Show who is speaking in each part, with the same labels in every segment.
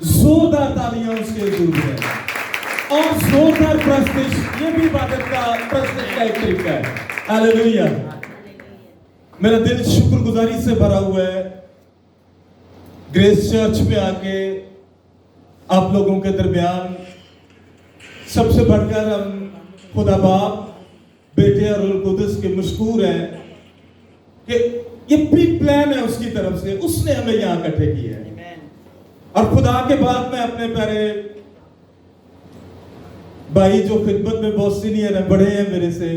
Speaker 1: जोरदार तालियां उसके लिए है और जोरदार प्रस्तुति, ये भी इबादत का प्रस्तुति का एक तरीका है। हालेलुया। मेरा दिल शुक्रगुजारी से भरा हुआ है ग्रेस चर्च में आके आप लोगों के दरमियान। सबसे बढ़कर हम खुदा बाप, बेटे और रूह कुदस के मशकूर हैं कि ये प्री प्लान है उसकी तरफ से, उसने हमें यहाँ इकट्ठे किया है। और खुदा के बाद मैं अपने प्यारे भाई जो खिदमत में बहुत सीनियर है, बड़े हैं मेरे से,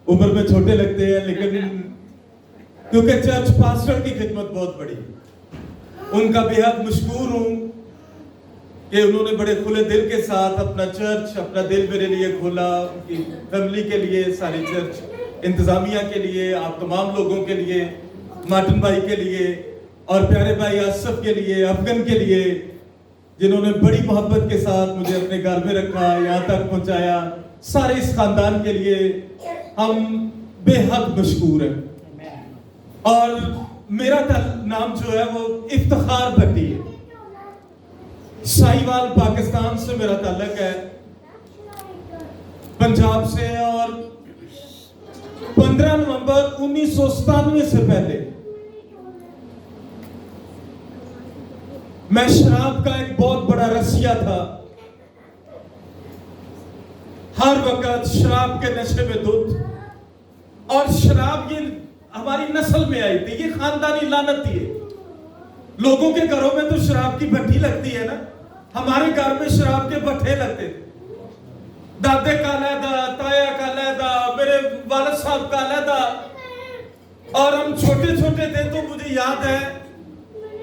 Speaker 1: उम्र में छोटे लगते हैं, लेकिन क्योंकि चर्च पास्टर की खिदमत बहुत बड़ी, उनका बेहद मशकूर हूं कि उन्होंने बड़े खुले दिल के साथ अपना चर्च, अपना दिल मेरे लिए खोला, उनकी फैमिली के लिए, सारी चर्च इंतजामिया के लिए, आप तमाम लोगों के लिए, मार्टिन भाई के लिए और प्यारे भाई आसफ के लिए, अफगन के लिए, जिन्होंने बड़ी मोहब्बत के साथ मुझे अपने घर में रखा, यहाँ तक पहुँचाया, सारे इस खानदान के लिए हम बेहद मशकूर हैं। और मेरा नाम जो है वो इफ्तिखार भट्टी है, साहिवाल पाकिस्तान से मेरा ताल्लुक है, पंजाब से। और 15 नवंबर 1997 से पहले मैं शराब का एक बहुत बड़ा रसिया था। हर वक्त शराब के नशे में धुत, और शराब ये हमारी नस्ल में आई थी, ये खानदानी लानत थी। लोगों के घरों में तो शराब की भट्टी लगती है ना, हमारे घर में शराब के भट्टे लगते थे। दादे का लहदा, ताया का लहदा, मेरे वालिद साहब का लहदा। और हम छोटे छोटे थे तो मुझे याद है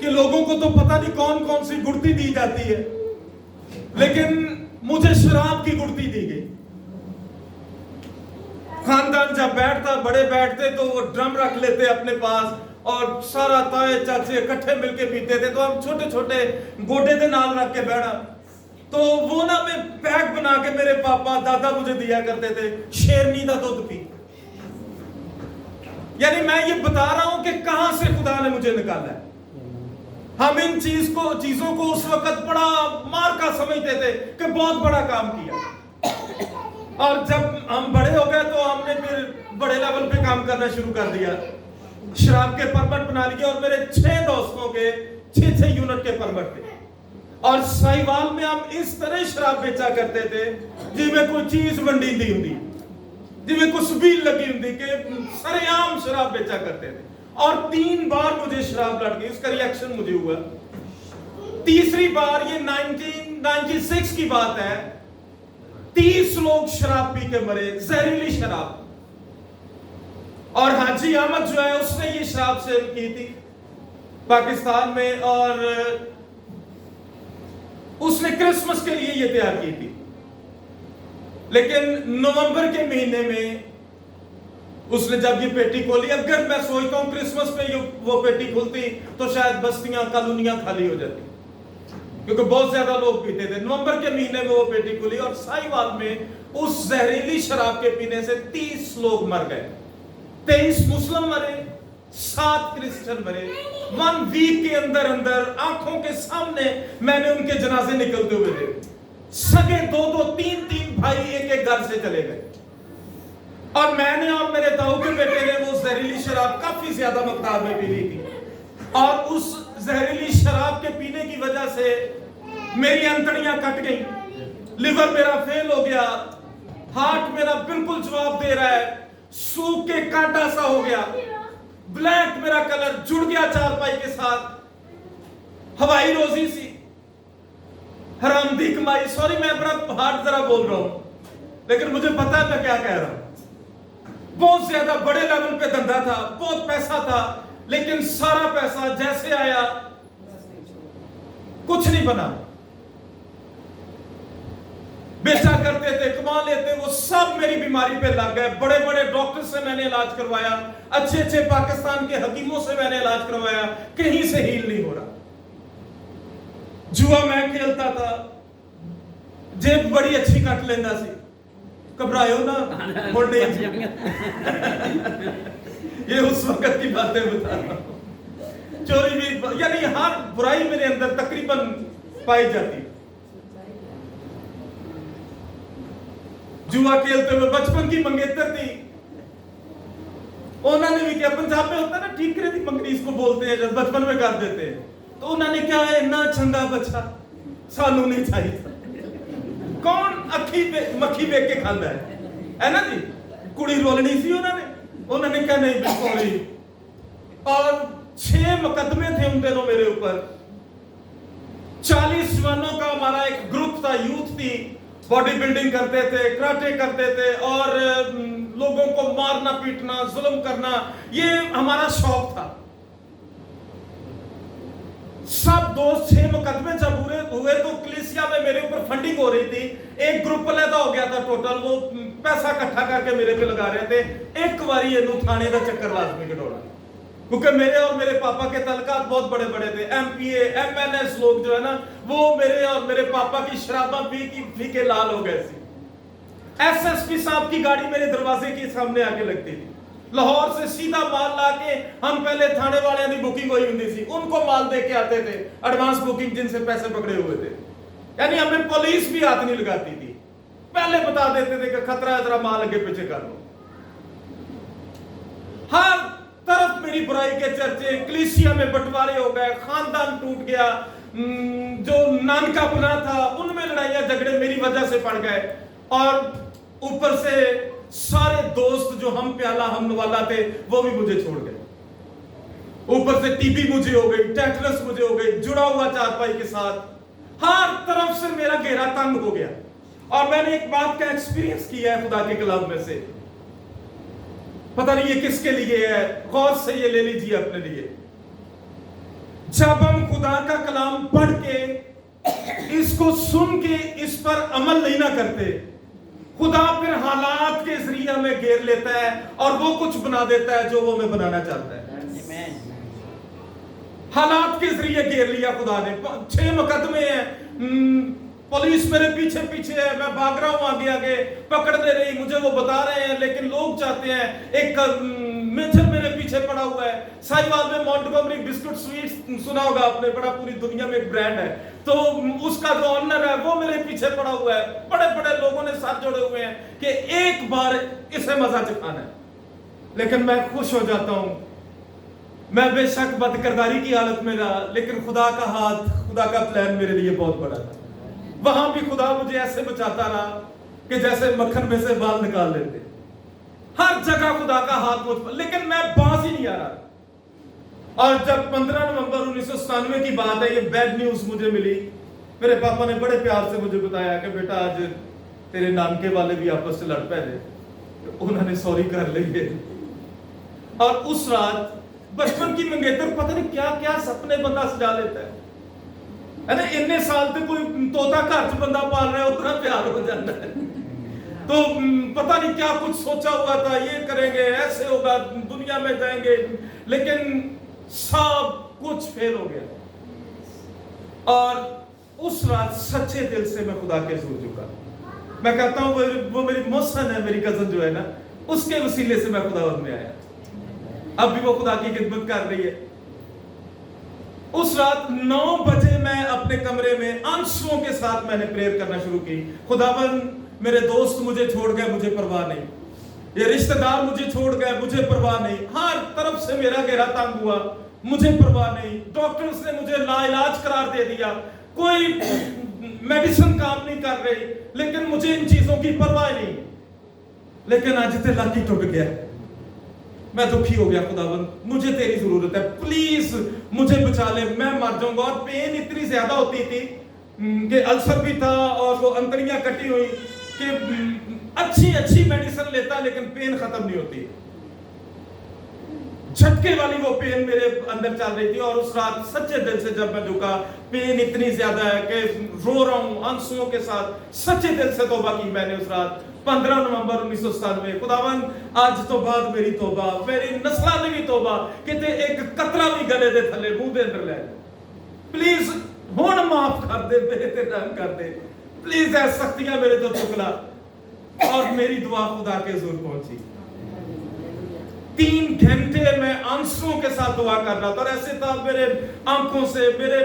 Speaker 1: कि लोगों को तो पता नहीं कौन कौन सी गुड़ती दी जाती है, लेकिन मुझे शराब की गुड़ती दी गई। खानदान जब बैठता, बड़े बैठते तो वो ड्रम रख लेते अपने पास और सारा ताए चाचे इकट्ठे मिलके पीते थे, तो हम छोटे छोटे गोडे के नाल रख के बैठा, तो वो ना मैं पैक बना के मेरे पापा दादा मुझे दिया करते थे, शेरनी का दूध पी। यानी मैं ये बता रहा हूं कि कहां से खुदा ने मुझे निकाला है। हम इन चीजों को उस वक्त बड़ा मार का समझते थे कि बहुत बड़ा काम किया, और जब हम बड़े हो गए तो हमने फिर बड़े लेवल पे काम करना शुरू कर दिया, शराब के परमिट बना लिए। और मेरे 6 दोस्तों के 6 यूनिट के परमिट थे, और साहिवाल में हम इस तरह शराब बेचा करते थे जिसमें कोई चीज वंडी दी होती, जिसमें कुछ बील लगी होती, कि सरेआम शराब बेचा करते थे। और 3 बार मुझे शराब लड़ गई, उसका रिएक्शन मुझे हुआ। तीसरी बार, ये 1996 की बात है, 30 लोग शराब पी के मरे, जहरीली शराब। और हाजी अहमद जो है उसने ये शराब सेल की थी पाकिस्तान में, और उसने क्रिसमस के लिए ये तैयार की थी। लेकिन नवंबर के महीने में उसने जब ये पेटी खोली, अगर मैं सोचता हूं क्रिसमस पे वो पेटी खुलती तो शायद बस्तियां कॉलोनियां खाली हो जाती, क्योंकि बहुत ज्यादा लोग पीते थे। नवंबर के महीने में वो पेटी खुली और साहिवाल में उस जहरीली शराब के पीने से 30 लोग मर गए। 23 मुस्लिम मरे, 7 क्रिश्चियन मरे। 1 वीक के अंदर अंदर आंखों के सामने मैंने उनके जनाजे निकलते हुए देखे। सगे 2-2, 3-3 भाई एक घर से चले गए, और मैंने और मेरे ताऊ के बेटे ने वो जहरीली शराब काफी ज्यादा मकदार में पी ली थी। और उस जहरीली शराब के पीने की वजह से मेरी अंतड़ियां कट गई, लिवर मेरा फेल हो गया, हार्ट मेरा बिल्कुल जवाब दे रहा है, सूख के कांटा सा हो गया, ब्लैक मेरा कलर जुड़ गया चारपाई के साथ। हवाई रोजी सी, हरामदी कमाई। सॉरी मैं बड़ा हार्ड जरा बोल रहा हूं, लेकिन मुझे पता है मैं क्या कह रहा हूं। बहुत ज्यादा बड़े लेवल पे धंधा था, बहुत पैसा था, लेकिन सारा पैसा जैसे आया कुछ नहीं बना। बेचा करते थे, कमा लेते, वो सब मेरी बीमारी पे लग गए। बड़े बड़े डॉक्टर से मैंने इलाज करवाया, अच्छे अच्छे पाकिस्तान के हकीमों से मैंने इलाज करवाया, कहीं से हील नहीं हो रहा। जुआ मैं खेलता था, जेब बड़ी अच्छी कट लेना सी, घबरायो ना मुड़ ये उस वक्त की बातें बता रहा हूं। चोरी भी, यानी हर बुराई मेरे अंदर तकरीबन पाई जाती। जुआ खेलते हुए बचपन की मंगेतर थी, उन्होंने भी क्या, पंजाब में होता है ना ठीक करे थी मंगनी, इसको बोलते हैं जब बचपन में कर देते हैं, तो उन्होंने क्या है ना चंगा बच्चा सानू नहीं चाहिए। कौन अखी मक्खी बेच के खांदा है ना जी, कुड़ी रोलनी सी उन्होंने क्या नहीं बिल्कुल नहीं। और 6 मुकदमे थे उन दिनों मेरे ऊपर। 40 जवानों का हमारा एक ग्रुप था, यूथ थी, बॉडी बिल्डिंग करते थे, कराटे करते थे और लोगों को मारना पीटना जुल्म करना, ये हमारा शौक था। सब दोस्त 6 मुकदमे जब हुए तो कलीसिया में मेरे ऊपर फंडिंग हो रही थी। एक ग्रुप अलहदा हो गया था टोटल, वो पैसा इकट्ठा करके मेरे पे लगा रहे थे। एक बारी ये थाने का चक्कर लाजमी कटोड़ा, क्योंकि मेरे और मेरे पापा के तलकात बहुत बड़े बड़े थे। एमपीए एमएनएस लोग जो है ना, वो मेरे और मेरे पापा की शराबा पी के लाल हो गए थे। एसएसपी साहब की गाड़ी मेरे दरवाजे के सामने आके लगती थी। लाहौर से सीधा माल लाके हम पहले थाने वाले की बुकिंग हुई होती थी, उनको माल दे के आते थे, एडवांस बुकिंग जिनसे पैसे पकड़े हुए थे। यानी हमें पुलिस भी हाथ नहीं लगाती थी, पहले बता देते थे कि खतरा है, जरा माल आगे पीछे कर लो। हर तरफ मेरी बुराई के चर्चे, कलीसिया में बंटवारे हो गए, खानदान टूट गया, जो नानका बना था उनमें लड़ाइयां झगड़े मेरी वजह से पड़ गए। और ऊपर से सारे दोस्त जो हम प्याला हम नवाला थे वो भी मुझे छोड़ गए। ऊपर से टीबी मुझे हो गई, टेटनस मुझे हो गई, जुड़ा हुआ चारपाई के साथ। हर तरफ से मेरा घेरा तंग हो गया। और मैंने एक बात का एक्सपीरियंस किया है खुदा के कलाम में से, पता नहीं ये किसके लिए है, गौर से ये ले लीजिए अपने लिए। जब हम खुदा का कलाम पढ़ के इसको सुन के इस पर अमल नहीं ना करते, खुदा फिर हालात के जरिए हमें घेर लेता है और वो कुछ बना देता है जो वो हमें बनाना चाहता है। हालात के जरिए घेर लिया खुदा ने। 6 मुकदमे हैं, पुलिस मेरे पीछे पीछे है, मैं भाग रहा हूं आगे आगे, पकड़ दे रही, मुझे वो बता रहे हैं, लेकिन लोग चाहते हैं। एक मेजर मेरे पीछे पड़ा हुआ है, साहिवाल में मॉन्टगोमरी बिस्कुट स्वीट्स सुना होगा आपने, बड़ा पूरी दुनिया में एक ब्रांड है, तो उसका जो ऑनर है वो मेरे पीछे पड़ा हुआ है। बड़े बड़े लोगों ने साथ जोड़े हुए हैं कि एक बार इसे मजा चखाना है। लेकिन मैं खुश हो जाता हूं, मैं बेशक बदकिरदारी की हालत में रहा, लेकिन खुदा का हाथ, खुदा का प्लान मेरे लिए बहुत बड़ा था। वहां भी खुदा मुझे ऐसे बचाता रहा कि जैसे मक्खन में से बाल निकाल लेते। हर जगह खुदा का हाथ मुझ पर, लेकिन मैं बाज ही नहीं आ रहा। और जब 15 नवंबर 1997 की बात है, ये बैड न्यूज मुझे मिली। मेरे पापा ने बड़े प्यार से मुझे बताया कि बेटा आज तेरे नानके वाले भी आपस से लड़ पड़े, तो उन्होंने सॉरी कर ली है। और उस रात बचपन की मंगेतर पता नहीं क्या क्या सपने बंदा सजा लेता है ना। इतने साल तक कोई तोता घर च बंदा पाल रहा है, उतना प्यार हो जाता है। तो पता नहीं क्या कुछ सोचा हुआ था, ये करेंगे, ऐसे होगा, दुनिया में जाएंगे, लेकिन सब कुछ फेल हो गया। और उस रात सच्चे दिल से मैं खुदा के हज़ूर झुका। मैं कहता हूं वो मेरी मोहसिन है, मेरी कजन जो है ना, उसके वसीले से मैं खुदा में आया। अब भी वो खुदा की खिदमत कर रही है। उस रात 9 बजे मैं अपने कमरे में आंसुओं के साथ मैंने प्रेयर करना शुरू की। खुदावन, मेरे दोस्त मुझे छोड़ गए, मुझे परवाह नहीं, ये रिश्तेदार मुझे छोड़ गए, मुझे परवाह नहीं, हर तरफ से मेरा घेरा तंग हुआ, मुझे परवाह नहीं। डॉक्टर्स ने मुझे लाइलाज करार दे दिया, कोई मेडिसिन काम नहीं कर रही, लेकिन मुझे इन चीजों की परवाह नहीं। लेकिन आज दिल ही टूट गया, मैं दुखी हो गया। खुदावन, मुझे तेरी जरूरत है, प्लीज मुझे बचा ले, मैं मर जाऊंगा। और पेन इतनी ज्यादा होती थी कि अल्सर भी था और वो अंतड़ियां कटी हुई कि अच्छी मेडिसिन लेता, लेकिन पेन खत्म नहीं होती। झटके वाली वो पेन मेरे अंदर चल रही थी। और उस रात सच्चे दिल से जब मैं झुका, पेन इतनी ज्यादा है कि रो रहा हूं आंसुओं के साथ। सच्चे दिल से तौबा की मैंने उस रात 15 नवंबर 1997। खुदावन, आज तो बाद मेरी तौबा, मेरी नस्लां ने भी तौबा कि ते एक कतरा भी गले दे थले मुंह दे अंदर ले, प्लीज हुण माफ कर दे, मेरे ते रहम कर दे, प्लीज ऐ सख्तियां मेरे तो चुकला। और मेरी दुआ खुदा के हुजूर पहुंची। 3 घंटे मैं आंसुओं के साथ दुआ कर रहा था, और ऐसे था मेरे आंखों से, मेरे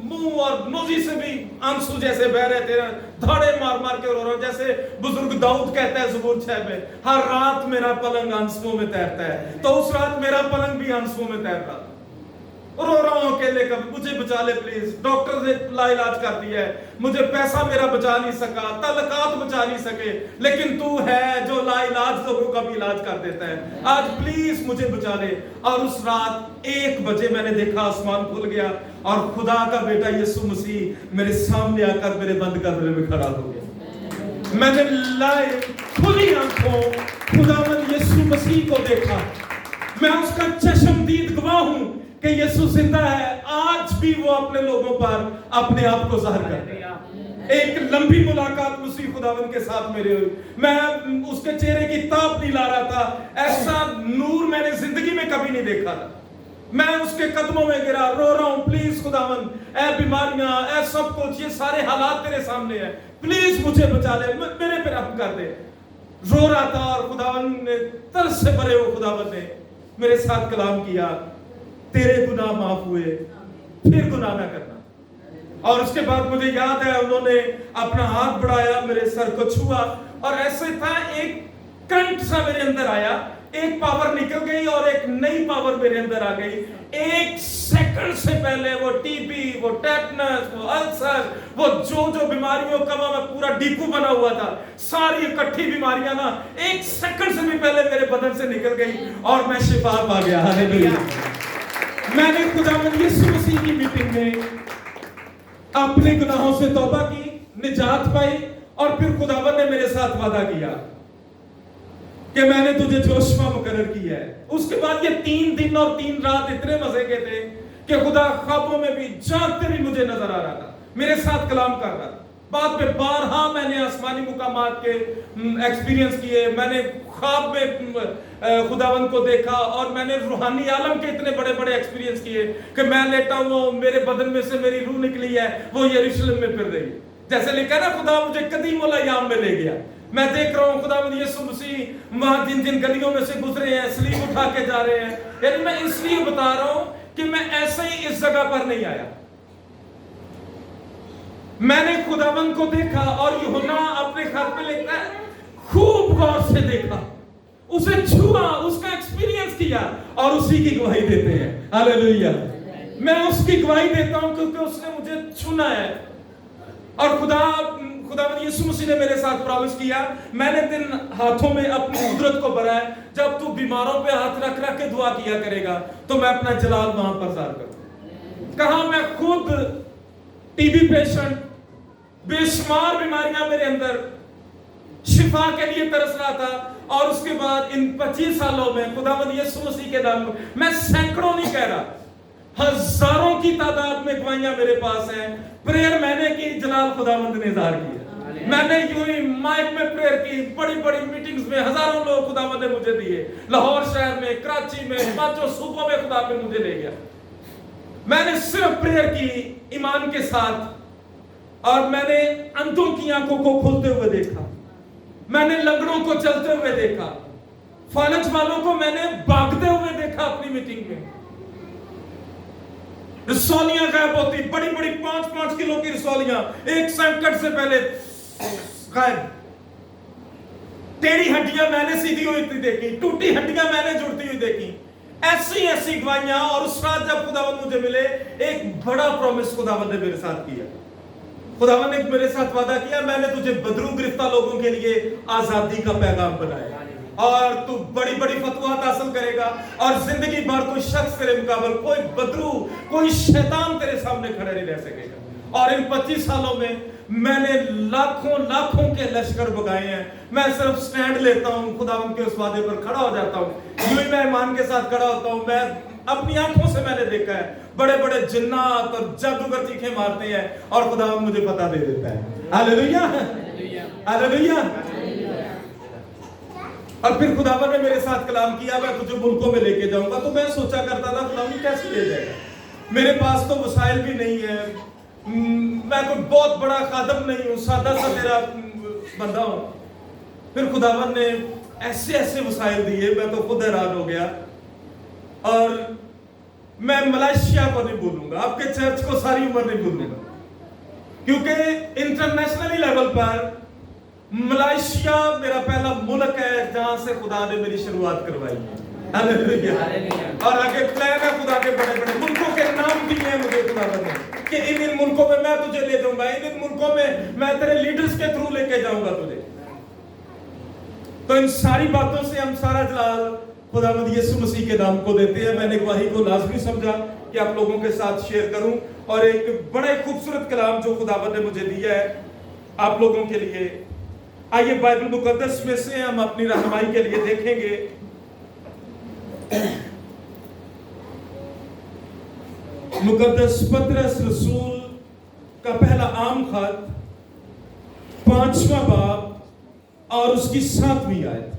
Speaker 1: मुंह और नोजी से भी आंसू जैसे बह रहे थे, धाड़े मार मार के रो रहा हूं, जैसे बुजुर्ग दाऊद कहता है ज़बूर 6 में, हर रात मेरा पलंग आंसुओं में तैरता है। तो उस रात मेरा पलंग भी आंसुओं में तैर रहा, रो रहा हूं अकेले, कभी मुझे बचा ले प्लीज। डॉक्टर ने लाइलाज कर दिया है, मुझे पैसा मेरा बचा नहीं सका, तलकात बचा नहीं सके, लेकिन तू है जो लाइलाज लोगों का भी इलाज कर देता है, आज प्लीज मुझे बचा ले। और उस रात 1 बजे मैंने देखा आसमान खुल गया और खुदा का बेटा यीशु मसीह मेरे सामने आकर मेरे बंद कमरे में खड़ा हो गया। मैंने लाइव खुली आंखों खुदावंद यीशु मसीह को देखा। मैं उसका चश्मदीद गवाह हूं कि यीशु जिंदा है, आज भी वो अपने लोगों पर अपने आप को जाहिर करता है। एक लंबी मुलाकात मसीह खुदावंद के साथ मेरी हुई, मैं उसके चेहरे की ताप नहीं ला रहा था, ऐसा नूर मैंने जिंदगी में कभी नहीं देखा था। मैं उसके कदमों में गिरा, रो रहा हूं, प्लीज खुदावंद, ऐ बीमारियां, ऐ सब कुछ, ये सारे हालात तेरे सामने हैं, प्लीज मुझे बचा ले, मेरे पे रहम कर दे। रो रहा था और खुदावंद ने तरस से भरे हुए खुदावंद ने मेरे साथ कलाम किया, तेरे गुनाह माफ हुए, फिर गुनाह ना करना। और उसके बाद मुझे याद है उन्होंने अपना हाथ बढ़ाया, मेरे सर को छुआ और ऐसे था, एक करंट सा मेरे अंदर आया, एक पावर निकल गई और एक नई पावर मेरे अंदर आ गई। 1 सेकंड से पहले वो टीबी, वो टेटनस, वो अल्सर, वो जो बीमारियों का मैं पूरा डिपू बना हुआ था, सारी इकट्ठी बीमारियां ना 1 सेकंड से भी पहले मेरे बदन से निकल गई और मैं शिफा पा गया। हालेलुया। मैंने खुदावंद यीशु मसीह की मीटिंग में अपने गुनाहों से तौबा की, निजात पाई और फिर खुदावंद ने मेरे साथ वादा किया कि मैंने तुझे जोशुआ मुकर्रर किया है। उसके बाद ये 3 दिन और 3 रात इतने मजे के थे कि खुदा ख्वाबों में भी, जागते भी मुझे नजर आ रहा था, मेरे साथ कलाम कर रहा था। बाद में बारहा मैंने आसमानी मुकामात के एक्सपीरियंस किए, मैंने ख्वाब में खुदावंद को देखा और मैंने रूहानी आलम के इतने बड़े बड़े एक्सपीरियंस किए कि मैं लेटा हूं, मेरे बदन में से मेरी रूह निकली है, वो यरूशलेम में फिर रही, जैसे लिखा ना, खुदा मुझे कदीमुल अय्याम में ले गया। मैं देख रहा हूं खुदावंद यीशु मसीह वहां जिन जिन गलियों में से गुजरे हैं, सलीब उठा के जा रहे हैं। यानी मैं इसलिए बता रहा हूं कि मैं ऐसे ही इस जगह पर नहीं आया, मैंने खुदावंद को देखा और यूहन्ना अपने खत में लिखता है, खूब गौर से देखा, उसे छुआ, उसका एक्सपीरियंस किया और उसी की गवाही देते हैं। हालेलुया। मैं उसकी गवाही देता हूं क्योंकि उसने मुझे चुना है। और खुदावंद यीशु मसीह ने मेरे साथ प्रॉमिस किया, मैंने दिन हाथों में अपनी कुदरत को भरा है, जब तू बीमारों पे हाथ रख रख के दुआ किया करेगा तो मैं अपना जलाल वहां पर ज़ाहिर करूंगा। कहा मैं खुद टीबी पेशेंट, बेशुमार बीमारियां मेरे अंदर, शिफा के लिए तरस रहा था। और उसके बाद इन 25 सालों में खुदावंद यीशु मसीह के नाम में, मैं सैकड़ों नहीं कह रहा, हजारों की तादाद में गवाहियां मेरे पास हैं। प्रेयर मैंने की, जलाल खुदावंद ने ज़ाहिर किया। मैंने यूं ही माइक में प्रेयर की, बड़ी बड़ी मीटिंग्स में हजारों लोग खुदावंद ने मुझे दिए, लाहौर शहर में, कराची में, 5 सूबों में खुदा ने मुझे ले गया। मैंने सिर्फ प्रेयर की ईमान के साथ, और मैंने अंधों की आंखों को खुलते हुए देखा, मैंने लंगड़ों को चलते हुए देखा, फालज वालों को मैंने भागते हुए देखा अपनी मीटिंग में। रसौलियां गायब होती, बड़ी बड़ी 5-5 किलो की रसौलियां 1 संकट से पहले गायब। टेढ़ी हड्डियां मैंने सीधी हुई देखी, टूटी हड्डियां मैंने जुड़ती हुई देखी। ऐसी ऐसी गवाहियां। और उस रात जब खुदावंद मुझे मिले, एक बड़ा प्रॉमिस खुदावंद ने मेरे साथ किया। खुदावंद ने मेरे साथ वादा किया, मैंने तुझे बदरू गिरफ्तार लोगों के लिए आजादी का पैगाम बनाया और तू बड़ी बड़ी फतवाहत हासिल करेगा और जिंदगी भर कोई शख्स तेरे मुकाबले, कोई बदरू, कोई शैतान तेरे सामने खड़े नहीं रह सकेगा। और इन 25 सालों में मैंने लाखों लाखों के लश्कर भगाए हैं। मैं सिर्फ स्टैंड लेता हूं, खुदावंद के उस वादे पर खड़ा हो जाता हूं, यूं ही मैं ईमान के साथ खड़ा होता हूं। मैं अपनी आंखों से मैंने देखा है, बड़े बड़े जिन्नात और जादूगर चीखें मारते हैं और खुदावंद मुझे पता दे देता है। Hallelujah, hallelujah. और फिर खुदावंद ने मेरे साथ कलाम किया, मैं तुझे मुल्कों में लेके जाऊंगा। तो मैं सोचा करता था खुदावंद कैसे ले जाएगा, मेरे पास तो वसाइल भी नहीं है, मैं कोई बहुत बड़ा खादम नहीं हूं, सादा सा तेरा बंदा हूं। फिर खुदावंद ने ऐसे ऐसे वसाइल दिए, मैं तो खुद हैरान हो गया। और मैं मलेशिया को नहीं भूलूंगा, आपके चर्च को सारी उम्र नहीं भूलूंगा, क्योंकि इंटरनेशनली लेवल पर मलेशिया मेरा पहला मुल्क है जहां से खुदा ने मेरी शुरुआत करवाई है। हालेलुया। और आगे प्लान है खुदा के बड़े बड़े मुल्कों के नाम दिए हैं मुझे खुदा ने कि इन मुल्कों में मैं तुझे ले जाऊंगा, इन मुल्कों में मैं तेरे लीडर्स के थ्रू लेके जाऊंगा तुझे। तो इन सारी बातों से हम सारा जलाल खुदावंद यीशु मसीह के नाम को देते हैं। मैंने गवाही को लाजमी समझा कि आप लोगों के साथ शेयर करूं, और एक बड़े खूबसूरत कलाम जो खुदावंद ने मुझे दिया है आप लोगों के लिए। आइए बाइबल मुकद्दस में से हम अपनी रहनुमाई के लिए देखेंगे मुकद्दस पतरस रसूल का पहला आम खत 5वां बाब और उसकी 7वीं आयत।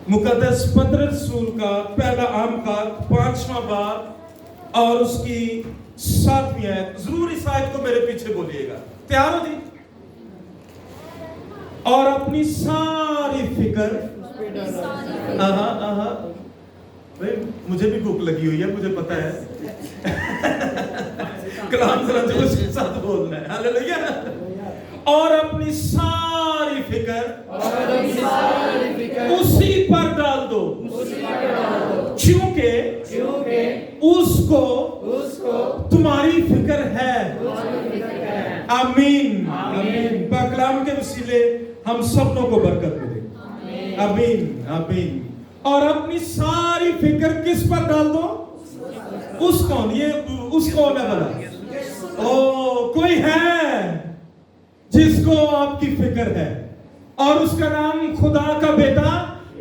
Speaker 1: मुकद्दस पतरस रसूल का पहला आम खत 5वां बाब और उसकी 7वीं आयत। जरूर इस आयत को मेरे पीछे बोलिएगा। तैयार हो जी? और अपनी सारी फिक्र, भाई मुझे भी भूख लगी हुई है, मुझे पता है। कलाम जरा जोश के साथ बोलना है। हालेलुया। और अपनी सारी फिक्र उसी पर डाल दो, क्योंकि उसको तुम्हारी फिक्र है। आमीन आमीन। कलाम के वसीले हम सबनों को बरकत मिले। आमीन आमीन। और अपनी सारी फिक्र किस पर डाल दो? उस कौन? ये उस कौन है भला? ओ कोई है जिसको आपकी फिक्र है, और उसका नाम खुदा का बेटा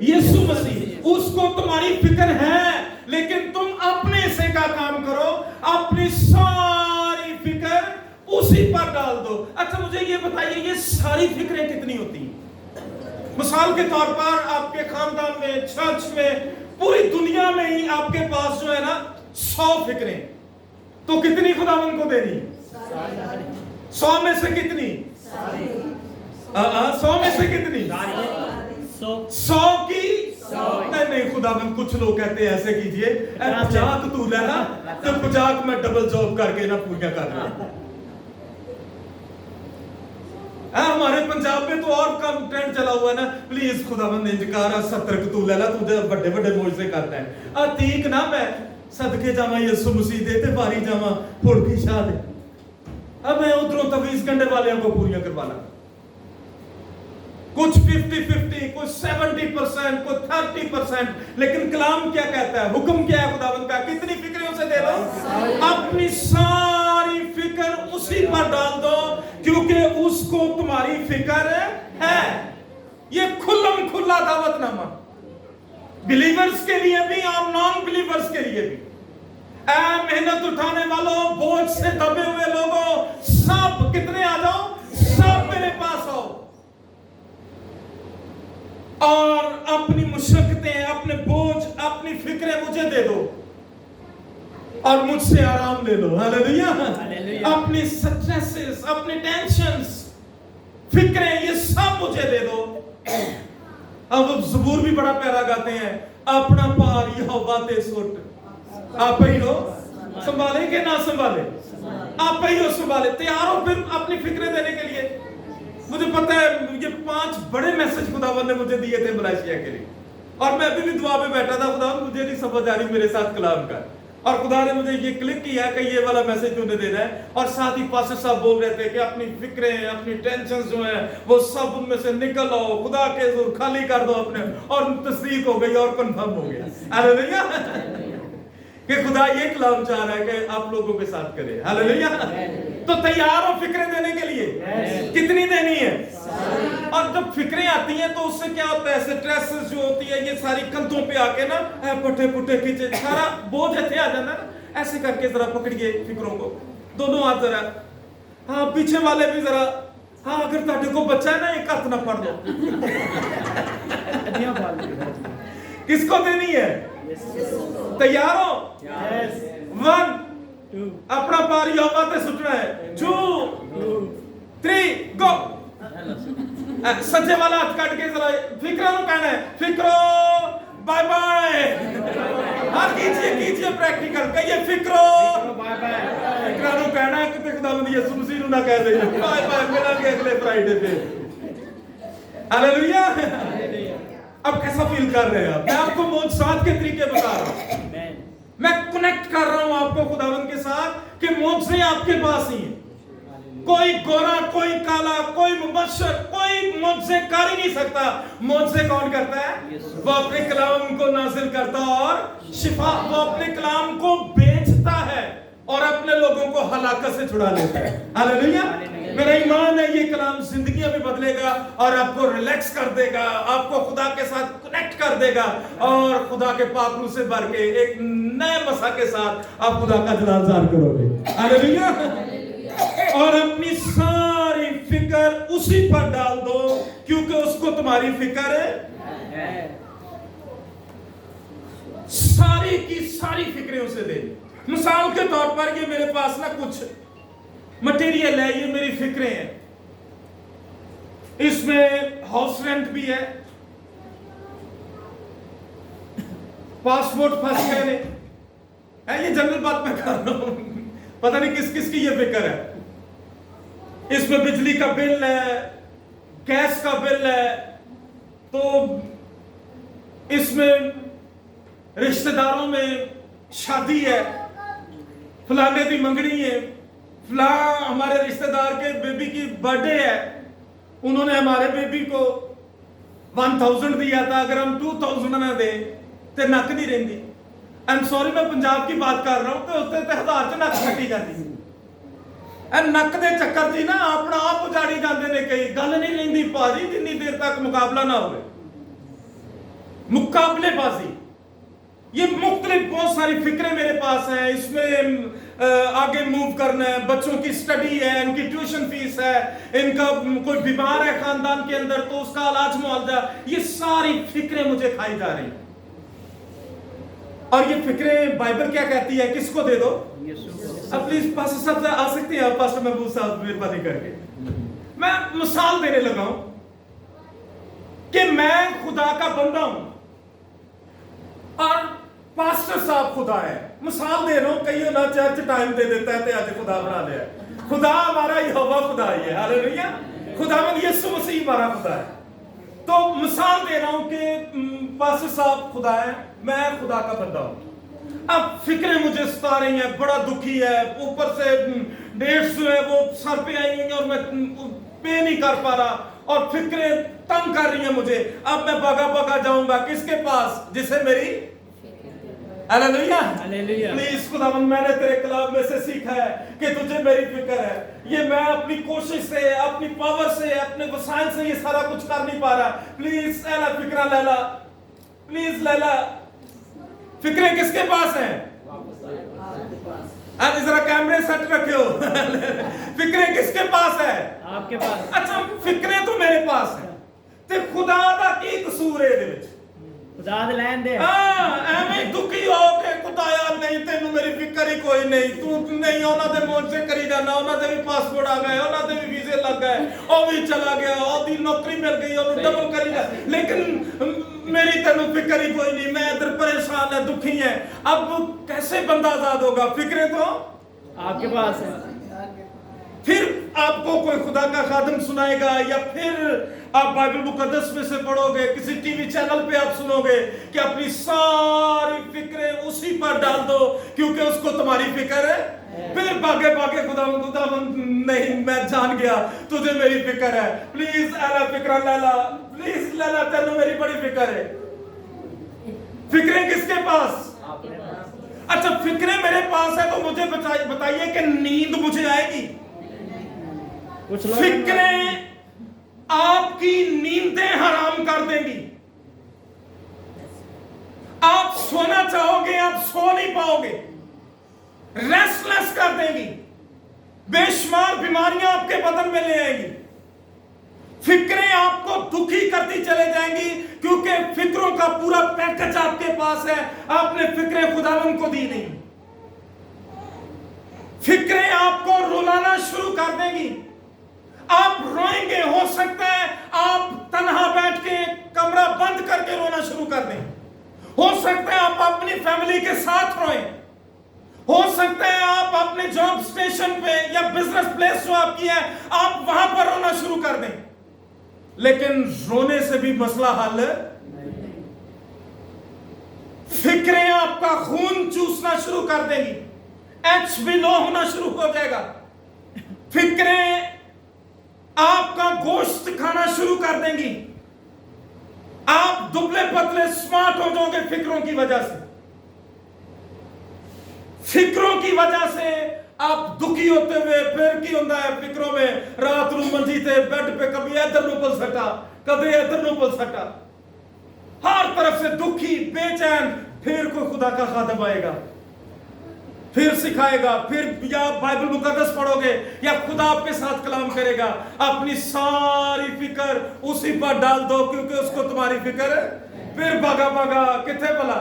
Speaker 1: यीशु मसीह। उसको तुम्हारी फिक्र है, लेकिन तुम अपने से का काम करो, अपनी सारी फिक्र उसी पर डाल दो। अच्छा मुझे ये बताइए, ये सारी फिक्रें कितनी होती हैं? मिसाल के तौर पर आपके खानदान में, चर्च में, पूरी दुनिया में ही आपके पास जो है ना 100 फिक्रें, तो कितनी खुदावंद को देनी? 100 में से कितनी? 100 में से कितनी? 100 की? नहीं खुदावंद, कुछ लोग कहते हैं ऐसे कीजिए 50 तू लेना तो 50 में डबल जॉब करके ना पूजा कर रहा। हमारे पंजाब में तो और कम ट्रेंड चला हुआ है ना, प्लीज खुदावंद इंजकारा 70 तू लेना, तुझे बड़े बड़े मोजे करता है। ठीक ना, मैं सदके जावा यीशु मसीह देते बारी जावा फुड़की शाह दे। अब मैं उधरों तवीज गंडे वाले को पूरियां करवाना। कुछ 50-50, कुछ 70%, कुछ 30%, लेकिन कलाम क्या कहता है? हुक्म क्या है खुदावंद का? कितनी फिक्रें उसे दे दो? अपनी सारी फिक्र उसी पर डाल दो, क्योंकि उसको तुम्हारी फिक्र है। ये खुल्लम खुल्ला दावतनामा, बिलीवर्स के लिए भी और नॉन बिलीवर्स के लिए भी। मेहनत उठाने वालों, बोझ से दबे हुए लोगों, सब कितने आ जाओ, सब मेरे पास आओ और अपनी मुश्किलें, अपने बोझ, अपनी फिक्रें मुझे दे दो और मुझसे आराम ले लो। हालेलुया। अपनी स्ट्रेसेस, अपनी टेंशंस, फिक्रें, ये सब मुझे दे दो। अब ज़बूर भी बड़ा प्यारा गाते हैं, अपना पार यहोवा ते सुट, आप ही हो संभाले के ना संभाले, आप ही हो संभाले। तैयार हो फिर अपनी फिक्रें देने के लिए? मुझे पता है ये 5 बड़े मैसेज खुदावंद ने मुझे दिए थे मलेशिया के लिए, और मैं अभी भी दुआ में बैठा था, खुदावंद मुझे नहीं समझ आ रही मेरे साथ कलाम का, और खुदा ने मुझे ये क्लिक किया कि ये वाला मैसेज तूने देना है। और साथ ही पास्टर साहब बोल रहे थे कि अपनी फिक्रें, अपनी टेंशन जो है वो सब उनमें से निकल आओ, खुदा के हुजूर खाली कर दो अपने, और तस्दीक हो गई और कंफर्म हो गया। हालेलुया। कि खुदा ये कलाम चाह रहा है कि आप लोगों के साथ करे। हालेलुया। तो तैयार हो फिक्रें देने के लिए? कितनी देनी है? और जब फिक्रें आती हैं तो उससे क्या होता है, स्ट्रेस जो होती है ये सारी कंधों पे आके ना पटे पुटे खींचे, सारा बोझ ऐसे आ जाता है ना। ऐसे करके जरा पकड़िए फिक्रों को, दोनों हाथ जरा, हाँ पीछे वाले भी जरा, हाँ अगर ताटे को बच्चा है ना एक हाथ ना पड़ दो। किसको देनी है? तैयार हो? 1 अपना पार यहोवा ते सुटना है। 2 3 गो। सज्जे वाला हाथ कट के जरा फिक्रा नु कहना है, फिक्रो बाय बाय। हाँ कीजिए प्रैक्टिकल, कहिए फिक्रो बाय बाय। फिक्रा नु कहना है कि खुदावंद यीशु मसीह नु ना कह दे बाय बाय, मिलेंगे अगले फ्राइडे पे। हालेलुया। अब कैसा फील कर रहे हैं आप? मैं आपको मौजज़ात के तरीके बता रहा हूं, मैं कनेक्ट कर रहा हूं आपको खुदावंद के साथ कि मौजज़े आपके पास ही है। कोई गोरा, कोई काला, कोई मुबश्शिर, कोई मुझसे कर ही नहीं सकता। मुझसे कौन करता है? वो अपने कलाम को नाजिल करता और शिफा, वो अपने कलाम को बेचता है और अपने लोगों को हलाकत से छुड़ा लेता है। हालेलुया। मेरा ईमान है ये कलाम जिंदगियां भी बदलेगा और आपको रिलैक्स कर देगा, आपको खुदा के साथ कनेक्ट कर देगा और खुदा के पाक रूह से भर के एक नए मसा के साथ आप खुदा का जलाल ज़ाहिर करोगे। हालेलुया। और अपनी सारी फिक्र उसी पर डाल दो क्योंकि उसको तुम्हारी फिक्र है। सारी की सारी फिक्रें उसे दे। मिसाल के तौर पर ये मेरे पास ना कुछ मटेरियल है, ये मेरी फिक्रें हैं, इसमें हाउस रेंट भी है, पासपोर्ट फंस गए है, ये जनरल बात मैं कर रहा हूं, पता नहीं किस किस की ये फिक्र है। इसमें बिजली का बिल है, गैस का बिल है, तो इसमें रिश्तेदारों में शादी है, फलाने की मंगनी है, फला हमारे रिश्तेदार के बेबी की बर्थडे है, उन्होंने हमारे बेबी को 1000 दिया था, अगर हम 2000 ना दे तो नक नहीं रहती। आई एम सॉरी, मैं पंजाब की बात कर रहा हूं, तो उससे 1000 च नक कटी जाती है। नक के चक्कर च ना अपना आप उजाड़ी जाते ने, कई गल नहीं लेंदी भाजी जिन्नी देर तक मुकाबला ना हो। मुकाबलेबाजी, ये मुख्तलिफ बहुत सारी फिक्रें मेरे पास हैं। इसमें आगे मूव करना है, बच्चों की स्टडी है, इनकी ट्यूशन फीस है, इनका कोई बीमार है खानदान के अंदर तो उसका इलाज मुआवजा, ये सारी फिक्रें मुझे खाई जा रही। और ये फिक्रें बाइबल क्या कहती है, किसको दे दो? अब प्लीज पास्टर साहब आ सकते हैं आप? पास्टर महबूब साहब मेहरबानी करके, मैं मिसाल देने लगा हूं कि मैं खुदा का बंदा हूं और पास्टर साहब खुदा है। मिसाल दे रहा हूं, कई ना चर्च टाइम दे देता है तो आज खुदा बना लिया। खुदा हमारा यहोवा खुदा ही है। हालेलुया। खुदावंद यीशु मसीह हमारा खुदा है। तो मिसाल दे रहा हूं कि पास्टर साहब खुदा है, मैं खुदा का बंदा हूं। अब फिक्रें मुझे सता रही हैं, बड़ा दुखी है, ऊपर से 150 है वो सर पे आई हैं और मैं पे नहीं कर पा रहा और फिक्रें तंग कर रही हैं मुझे। अब मैं भागा जाऊंगा किसके पास? जिसे मेरी हालेलुया प्लीज खुदावंद, मैंने तेरे कलाम में से सीखा है कि तुझे मेरी फिक्र है। ये मैं अपनी कोशिश से, अपनी पावर से, अपने वसाइल से ये सारा कुछ कर नहीं पा रहा। प्लीज ऐला फिक्रा लैला, प्लीज लैला। फिक्रें किसके पास हैं? आज जरा कैमरे सेट रखे हो। फिक्रें किसके पास है? आपके पास। अच्छा, फिक्रें तो मेरे पास है, ते खुदा दा की कसूर है ਇਹਦੇ ਵਿੱਚ? खुदा दे लैन दे। हां, ਐਵੇਂ ਦੁਖੀ ਹੋ ਕੇ खुदा यार नहीं ਤੈਨੂੰ ਮੇਰੀ ਫਿਕਰ ਹੀ ਕੋਈ ਨਹੀਂ, ਤੂੰ ਨਹੀਂ ਉਹਨਾਂ ਦੇ ਮੌਜ ਸੇ ਕਰੀ ਜਾਣਾ, ਉਹਨਾਂ ਦੇ ਵੀ ਪਾਸਪੋਰਟ ਆ ਗਏ, ਉਹਨਾਂ ਦੇ ਵੀ ਵੀਜ਼ੇ ਲੱਗ ਗਏ, ਉਹ ਵੀ ਚਲਾ ਗਿਆ, ਉਹਦੀ ਨੌਕਰੀ ਮਿਲ ਗਈ, ਉਹਨੂੰ ਡਬਲ ਕਰੀ ਜਾ, लेकिन मेरी तेनू फिक्र ही कोई नहीं, मैं इधर परेशान है, दुखी है। अब कैसे बंदा आजाद होगा? फिक्रें तो आपके पास है। फिर आपको कोई खुदा का खादिम सुनाएगा या फिर आप बाइबल मुकद्दस में से पढ़ोगे, किसी टीवी चैनल पे आप सुनोगे कि अपनी सारी फिक्रें उसी पर डाल दो क्योंकि उसको तुम्हारी फिक्र है। फिर भागे खुदावंद नहीं, मैं जान गया तुझे मेरी फिक्र है, प्लीज ऐला फिक्र लैला, प्लीज लैला, तेनू मेरी बड़ी फिक्र है। फिक्रें किसके पास? अच्छा, फिक्रें मेरे पास है तो मुझे बताइए कि नींद मुझे आएगी? फिक्रें आपकी नींदें हराम कर देंगी। आप सोना चाहोगे, आप सो नहीं पाओगे, रेस्टलेस कर देंगी, बेशुमार बीमारियां आपके बदन में ले आएंगी। फिक्रें आपको दुखी करती चले जाएंगी क्योंकि फिक्रों का पूरा पैकेज आपके पास है, आपने फिक्रें खुदावंद को दी नहीं। फिक्रें आपको रुलाना शुरू कर देंगी, आप रोएंगे, हो सकता है आप तन्हा बैठ के कमरा बंद करके रोना शुरू कर दें, हो सकता है आप अपनी फैमिली के साथ रोएं, हो सकता है आप अपने जॉब स्टेशन पे या बिजनेस प्लेस जो आपकी है आप वहां पर रोना शुरू कर दें, लेकिन रोने से भी मसला हल नहीं। फिक्रें आपका खून चूसना शुरू कर देंगी, HB लो होना शुरू हो जाएगा, फिक्रें आपका गोश्त खाना शुरू कर देंगी, आप दुबले पतले स्मार्ट हो जाओगे फिक्रों की वजह से। फिक्रों की वजह से आप दुखी होते हुए फिर की होता है फिक्रों में रात रू मंजी थे बेड पे कभी इधर नु पल सटा कभी इधर नु पल सटा, हर तरफ से दुखी बेचैन, फिर कोई खुदा का खादम आएगा, फिर सिखाएगा, फिर या बाइबल मुकद्दस पढ़ोगे या खुदा आपके साथ कलाम करेगा, अपनी सारी फिक्र उसी पर डाल दो क्योंकि उसको तुम्हारी फिक्र है। फिर भागा भागा किथे भला,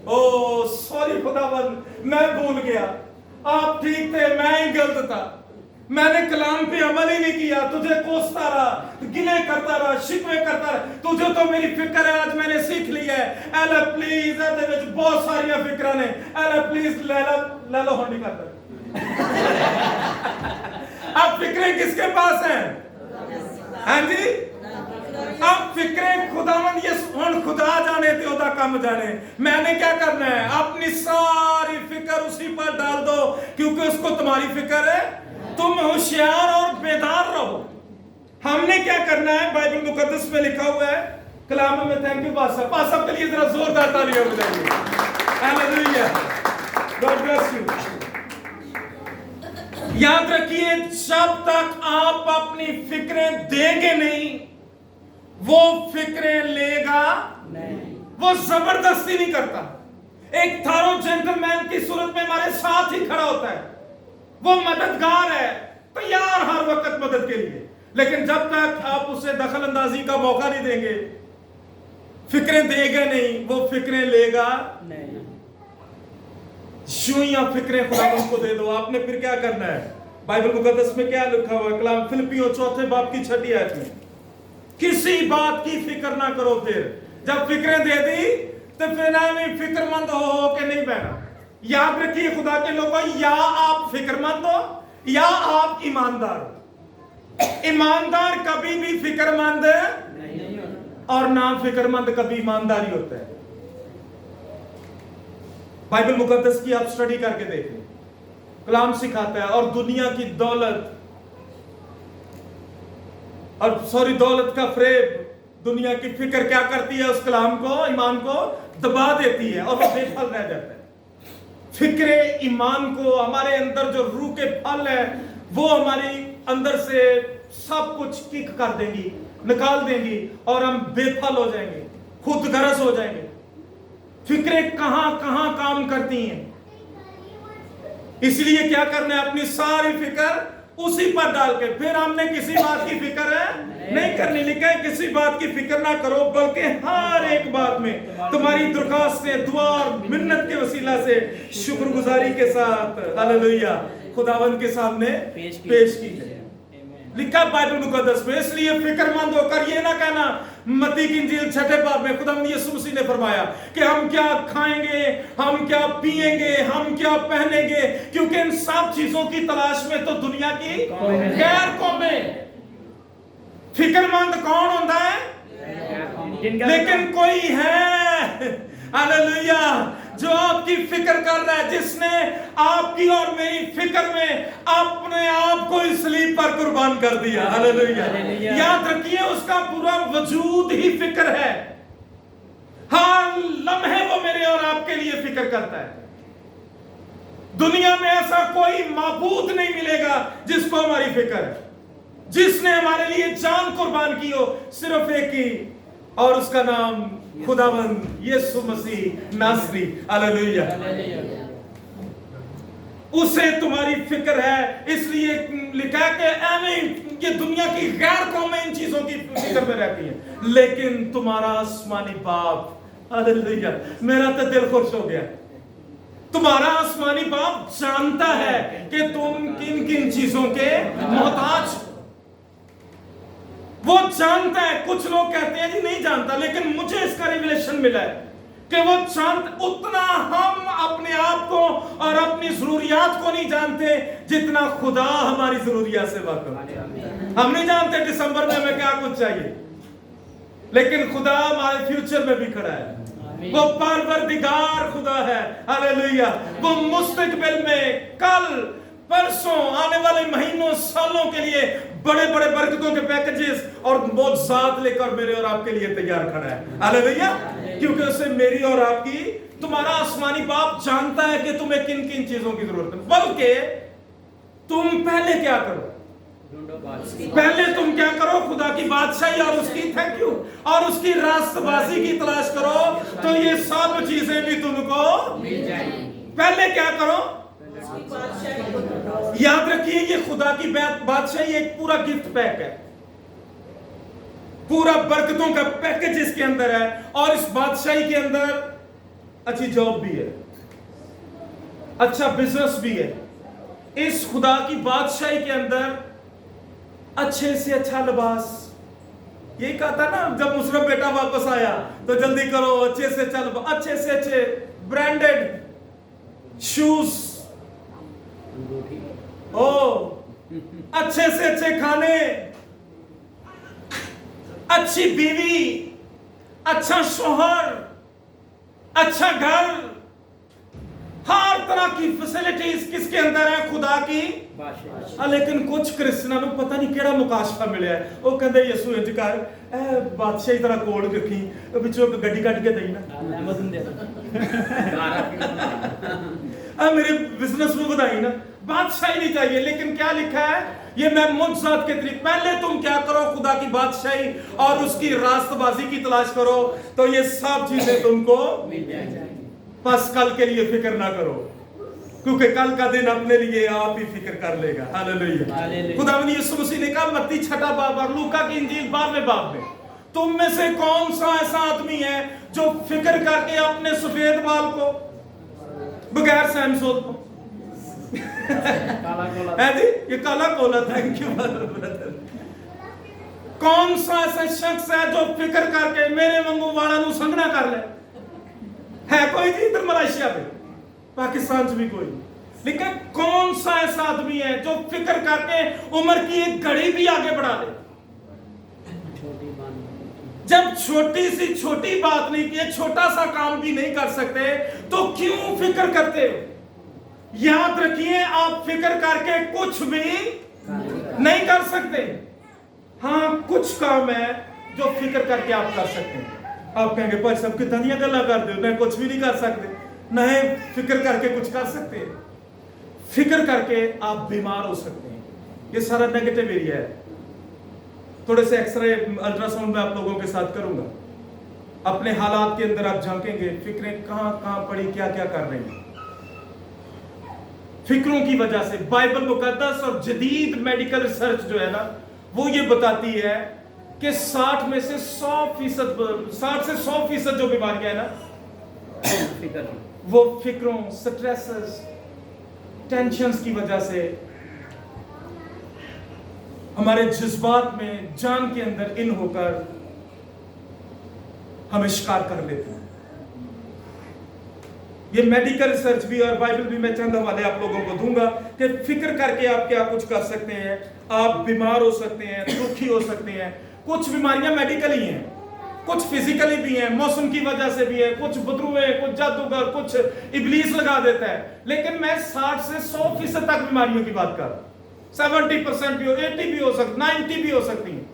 Speaker 1: ओ सॉरी खुदावन मैं भूल गया, आप ठीक थे मैं ही गलत था, मैंने कलाम पे अमल ही नहीं किया, तुझे कोसता रहा, गिले करता रहा, शिकवे करता रहा, तुझे तो मेरी फिक्र है, आज मैंने सीख ली है। एला प्लीज ਇਹਦੇ ਵਿੱਚ ਬਹੁਤ ਸਾਰੀਆਂ ਫਿਕਰਾਂ ਨੇ, एला प्लीज ले लो होनी करता। अब फिक्रें किसके पास हैं? हाँ जी, अब फिक्रें खुदावंद यीशु हुन खुदा जाने ते ओदा काम जाने, मैंने क्या करना है? अपनी सारी फिक्र उसी पर डाल दो क्योंकि उसको तुम्हारी फिक्र है। तुम होशियार और बेदार रहो। हमने क्या करना है? बाइबल मुकद्दस में लिखा हुआ है, कलाम में। थैंक यू पास्टर, पास्टर के लिए जरा जोरदार तालियां बजाइए। Hallelujah, God bless you. याद रखिए, जब तक आप अपनी फिक्रें देंगे नहीं, वो फिक्रें लेगा नहीं। वो जबरदस्ती नहीं करता, एक थारो जेंटलमैन की सूरत में हमारे साथ ही खड़ा होता है, वो मददगार है, तैयार हर वक्त मदद के लिए। लेकिन जब तक आप उसे दखल अंदाजी का मौका नहीं देंगे, फिक्रें देगा नहीं, वो फिक्रें लेगा नहीं। यूं ही आप फिक्रें खुदा को दे दो। आपने फिर क्या करना है? बाइबल मुकद्दस में क्या लिखा हुआ है? कलाम फिलिपियों 4 बाब की 6 आयत में, किसी बात की फिक्र ना करो। फिर जब फिक्रें दे दी तो फिर हमें फिक्रमंद हो के नहीं बहना। याद रखिए खुदा के लोगों, या आप फिक्रमंद हो या आप ईमानदार हो। ईमानदार कभी भी फिक्रमंद नहीं होता और ना फिक्रमंद कभी ईमानदारी होता है। बाइबल मुकद्दस की आप स्टडी करके देखें, कलाम सिखाता है। और दुनिया की दौलत और दौलत का फ्रेब, दुनिया की फिक्र क्या करती है? उस कलाम को, ईमान को दबा देती है और वो बेफल रह जाता है। फिक्रे ईमान को, हमारे अंदर जो रूह के फल है, वो हमारी अंदर से सब कुछ किक कर देंगी, निकाल देंगी और हम बेफल हो जाएंगे, खुद गरज हो जाएंगे। फिक्रें कहां कहां काम करती हैं, इसलिए क्या करना है? अपनी सारी फिक्र उसी पर डाल के, फिर हमने किसी बात की फिक्र है नहीं करनी। लिखा है किसी बात की फिक्र ना करो, बल्कि हर एक बात में तुम्हारी दरखास्तें, दुआ और मिन्नत के वसीला से शुक्रगुजारी के साथ हालेलुया खुदावंद के सामने पेश की जाए। लिखा बाइबल मुकद्दस में। इसलिए फिक्रमंद होकर ये ना कहना, मत्ती की इंजील 6 बाब में खुदावंद यीशु मसीह ने फरमाया कि हम क्या खाएंगे, हम क्या पिएंगे, हम क्या पहनेंगे, क्योंकि इन सब चीजों की तलाश में तो दुनिया की गैर कौमें। फिक्रमंद कौन होता है? लेकिन कोई है हालेलुया जो आपकी फिक्र कर रहा है, जिसने आपकी और मेरी फिक्र में अपने आप को इस सलीब पर कुर्बान कर दिया। हालेलुया। याद रखिए, उसका पूरा वजूद ही फिक्र है। हर लम्हे वो मेरे और आपके लिए फिक्र करता है। दुनिया में ऐसा कोई माबूद नहीं मिलेगा जिसको हमारी फिक्र है, जिसने हमारे लिए जान कुर्बान की हो, सिर्फ एक ही, और उसका नाम खुदावंद यीशु मसीह नासरी। हालेलुया। उसे तुम्हारी फिक्र है, इसलिए लिखा कि ये दुनिया की गैर कौमें इन चीजों की फिक्र में रहती हैं, लेकिन तुम्हारा आसमानी बाप, हालेलुया, मेरा तो दिल खुश हो गया। तुम्हारा आसमानी बाप जानता है कि तुम किन किन चीजों के मोहताज। वो जानता है। कुछ लोग कहते हैं जी नहीं जानता, लेकिन मुझे इसका रिवलेशन मिला है कि वो जानता। उतना हम अपने आप को और अपनी जरूरियात को नहीं जानते जितना खुदा हमारी जरूरियात से वाकिफ। हम नहीं जानते दिसंबर में हमें क्या कुछ चाहिए, लेकिन खुदा हमारे फ्यूचर में भी खड़ा है। वो परवरदिगार खुदा है, हालेलुया। वो मुस्तकबिल में, कल परसों, आने वाले महीनों सालों के लिए बड़े बड़े बरकतों के पैकेजेस और मौजज़ात लेकर मेरे और आपके लिए तैयार खड़ा है, हालेलुया। क्योंकि उससे मेरी और आपकी, तुम्हारा आसमानी बाप जानता है कि तुम्हें किन किन चीजों की जरूरत है। बल्कि तुम पहले क्या करो, पहले तुम क्या करो, खुदा की बादशाही और उसकी, थैंक यू, और उसकी रास्तबाजी की तलाश करो, तो ये सब चीजें भी तुमको मिल जाएंगी। पहले क्या करो, याद रखिए ये खुदा की बादशाही एक पूरा गिफ्ट पैक है, पूरा बरकतों का पैकेज इसके अंदर है। और इस बादशाही के अंदर अच्छी जॉब भी है, अच्छा बिजनेस भी है। इस खुदा की बादशाही के अंदर अच्छे से अच्छा लिबास, यही कहा था ना जब मुशर्रफ बेटा वापस आया तो जल्दी करो, अच्छे से चल, अच्छे से अच्छे ब्रांडेड शूज, ओ अच्छे से अच्छे खाने, अच्छी बीवी, अच्छा शोहर, अच्छा घर, हर तरह की फैसिलिटीज किसके अंदर है, खुदा की। लेकिन कुछ क्रिश्चियनां नूं पता नहीं केड़ा मुकाशफा मिलिया है। वो कहंदे यसू इंज कर, बादशाही तरह कोल रखी, विचों गड्डी कट के देई ना, मेरे बिजनेस में बधाई ना। बादशाही नहीं चाहिए, लेकिन क्या लिखा है, ये मैं मुझजात के तरीके, पहले तुम क्या करो, खुदा की बादशाही और उसकी रास्तबाजी की तलाश करो, तो ये सब चीजें तुमको मिल जाएंगी। बस कल के लिए फिक्र ना करो, क्योंकि कल का दिन अपने लिए आप ही फिक्र कर लेगा, हालेलुया। खुदावंद यीशु मसीह ने कहा मत्ती 6 बाब और लूका की इंजील 12वें बाब में, तुम में से कौन सा ऐसा आदमी है जो फिक्र करके अपने सफेद बाल को बगैर सैमसोल है जी, ये काला कोला, थैंक यू ब्रदर। कौन सा ऐसा शख्स है जो फिक्र करके मेरे वांगू वाला नू संघना कर ले? है कोई जी इधर मलेशिया में, पाकिस्तान से भी कोई, लेकिन कौन सा ऐसा आदमी है जो फिक्र करके उम्र की एक घड़ी भी आगे बढ़ा ले? जब छोटी सी छोटी बात नहीं की, छोटा सा काम भी नहीं कर सकते, तो क्यों फिक्र करते हो? याद रखिए, आप फिक्र करके कुछ भी नहीं कर सकते। हाँ, कुछ काम है जो फिक्र करके आप कर सकते हैं। आप कहेंगे पर सब कितनी गल्ला कर दो, मैं कुछ भी नहीं कर सकते। नहीं, फिक्र करके कुछ कर सकते हैं। फिक्र करके आप बीमार हो सकते हैं। ये सारा नेगेटिव एरिया है। थोड़े से एक्सरे अल्ट्रासाउंड में आप लोगों के साथ करूंगा। अपने हालात के अंदर आप झांकेंगे, फिक्रें कहां कहां पड़ी, क्या क्या कर रही हैं। फिक्रों की वजह से बाइबल मुकद्दस और जदीद मेडिकल रिसर्च जो है ना, वो ये बताती है कि 60 में से 100%, 60 से 100% जो बीमारियां है ना, वो फिक्रों, स्ट्रेसेस, टेंशन्स की वजह से हमारे जज्बात में, जान के अंदर इन होकर हमें शिकार कर लेते हैं। ये मेडिकल रिसर्च भी और बाइबल भी मैं चंद हवाले आप लोगों को दूंगा कि फिक्र करके आप क्या कुछ कर सकते हैं। आप बीमार हो सकते हैं, दुखी हो सकते हैं। कुछ बीमारियां मेडिकली हैं, कुछ फिजिकली भी हैं, मौसम की वजह से भी है, कुछ बदरुए, कुछ जादूगर, कुछ इब्लीस लगा देता है। लेकिन मैं 60 से 100% तक बीमारियों की बात कर रहा हूं। 70% भी हो, 80 भी हो सकती, 90 भी हो सकती है।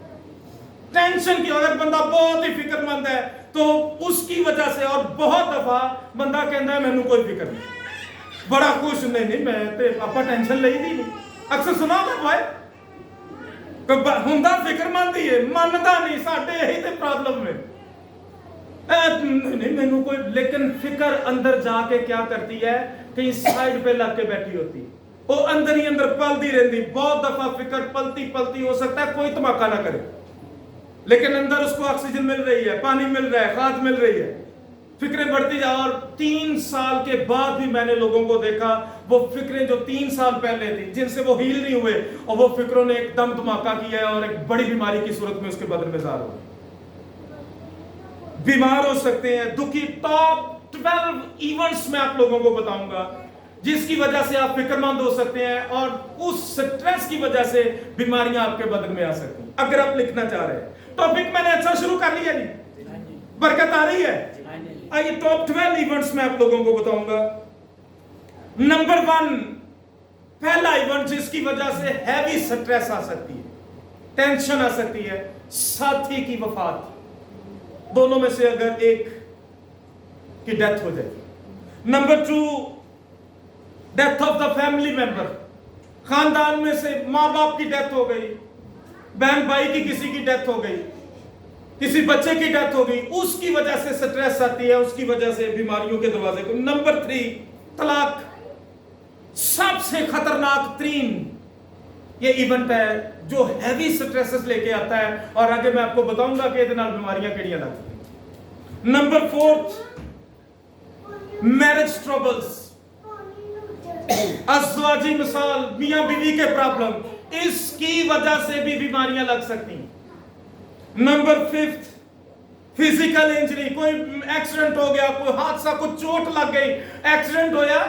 Speaker 1: टेंशन की, अगर बंदा बहुत ही फिक्रमंद है तो उसकी वजह से, और बहुत दफा बंदा कहता है मैनू कोई फिक्र नहीं, बड़ा खुश, नहीं मैं ते आपा टेंशन ली थी नहीं। अक्सर सुना मैं भाई हुंदा फिक्रमंद ही है, मानता नहीं, साडे यही ते प्रॉब्लम है, नहीं मैनू कोई। लेकिन फिक्र अंदर जाके क्या करती है, कहीं साइड पे लग के बैठी होती, वो अंदर ही अंदर पलती रहती। बहुत दफा फिक्र पलती पलती, हो सकता है कोई धमाका ना करे, लेकिन अंदर उसको ऑक्सीजन मिल रही है, पानी मिल रहा है, खाद मिल रही है, फिक्रें बढ़ती जा, और 3 साल के बाद भी मैंने लोगों को देखा वो फिक्रें जो 3 साल पहले थी जिनसे वो हील नहीं हुए, और वो फिक्रों ने एकदम धमाका किया है और एक बड़ी बीमारी की सूरत में उसके बदन में जार हुए, बीमार हो सकते हैं, दुखी। टॉप 12 इवेंट्स में आप लोगों को बताऊंगा जिसकी वजह से आप फिक्रमंद हो सकते हैं और उस स्ट्रेस की वजह से बीमारियां आपके बदन में आ सकती हैं। अगर आप लिखना चाह रहे हैं, टॉपिक मैंने अच्छा शुरू कर लिया जी, बरकत आ रही है। आइए टॉप 12 इवेंट्स में आप लोगों को बताऊंगा। नंबर 1, पहला इवेंट जिसकी वजह से हैवी स्ट्रेस आ सकती है, टेंशन आ सकती है, साथी की वफात। दोनों में से अगर एक की डेथ हो जाए। Number 2, death of the family member, खानदान में से मां बाप की डेथ हो गई, बहन भाई की किसी की डेथ हो गई, किसी बच्चे की डेथ हो गई, उसकी वजह से स्ट्रेस आती है, उसकी वजह से बीमारियों के दरवाजे को। नंबर 3, तलाक, सबसे खतरनाक 3 ये इवेंट है जो हैवी स्ट्रेसेस लेके आता है, और आगे मैं आपको बताऊंगा कि इधर बीमारियां केड़ियां लगती हैं। नंबर 4, मैरिज ट्रबल्स, अज़वाजी मिसाल, मियां बीवी के प्रॉब्लम, इसकी वजह से भी बीमारियां लग सकती हैं। नंबर 5, फिजिकल इंजरी, कोई एक्सीडेंट हो गया, कोई हादसा, कुछ चोट लग गई, एक्सीडेंट होया,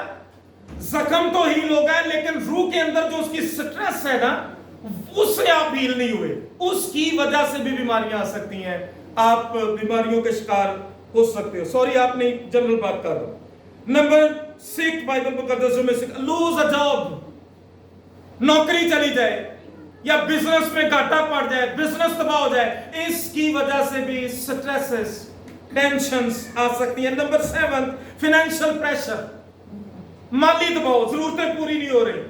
Speaker 1: जख्म तो हील हो गया लेकिन रूह के अंदर जो उसकी स्ट्रेस है ना, उससे आप हील नहीं हुए, उसकी वजह से भी बीमारियां आ सकती हैं, आप बीमारियों के शिकार हो सकते हो। सॉरी, आप नहीं, जनरल बात कर रहा हूं। नंबर 6 बाइबल मुकद्दस में से, लूज अ जॉब, नौकरी चली जाए या बिजनेस में घाटा पड़ जाए, बिजनेस तबाह हो जाए, इसकी वजह से भी स्ट्रेसेस, टेंशंस आ सकती है। नंबर 7, फाइनेंशियल प्रेशर, माली दबाव, जरूरतें पूरी नहीं हो रही,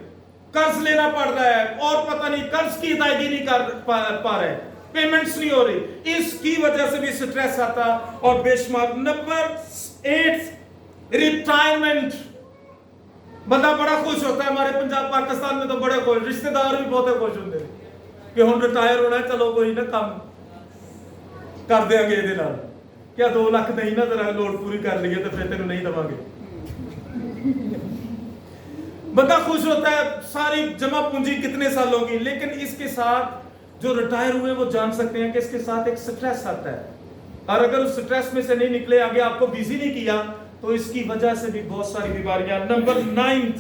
Speaker 1: कर्ज लेना पड़ रहा है और पता नहीं कर्ज की अदायगी नहीं कर पा रहे, पेमेंट्स नहीं हो रही, इसकी वजह से भी स्ट्रेस आता और बेशुमार। नंबर 8, रिटायरमेंट, बंदा बड़ा खुश होता है, हमारे पंजाब पाकिस्तान में तो बड़े खुश, रिश्तेदार भी बहुत खुश होते हैं कि हम रिटायर होना है, चलो कोई ना काम कर देंगे ਇਹਦੇ ਨਾਲ, क्या 2 लाख नहीं ना जरा लोड पूरी कर लिए तो फिर तेन नहीं दवांगे। बंदा खुश होता है, सारी जमा पूंजी कितने सालों की, लेकिन इसके साथ जो रिटायर हुए वो जान सकते हैं कि इसके साथ एक स्ट्रेस आता है, और अगर उस स्ट्रेस में से नहीं निकले, आगे आपको बिजी नहीं किया, तो इसकी वजह से भी बहुत सारी बीमारियां। नंबर 9,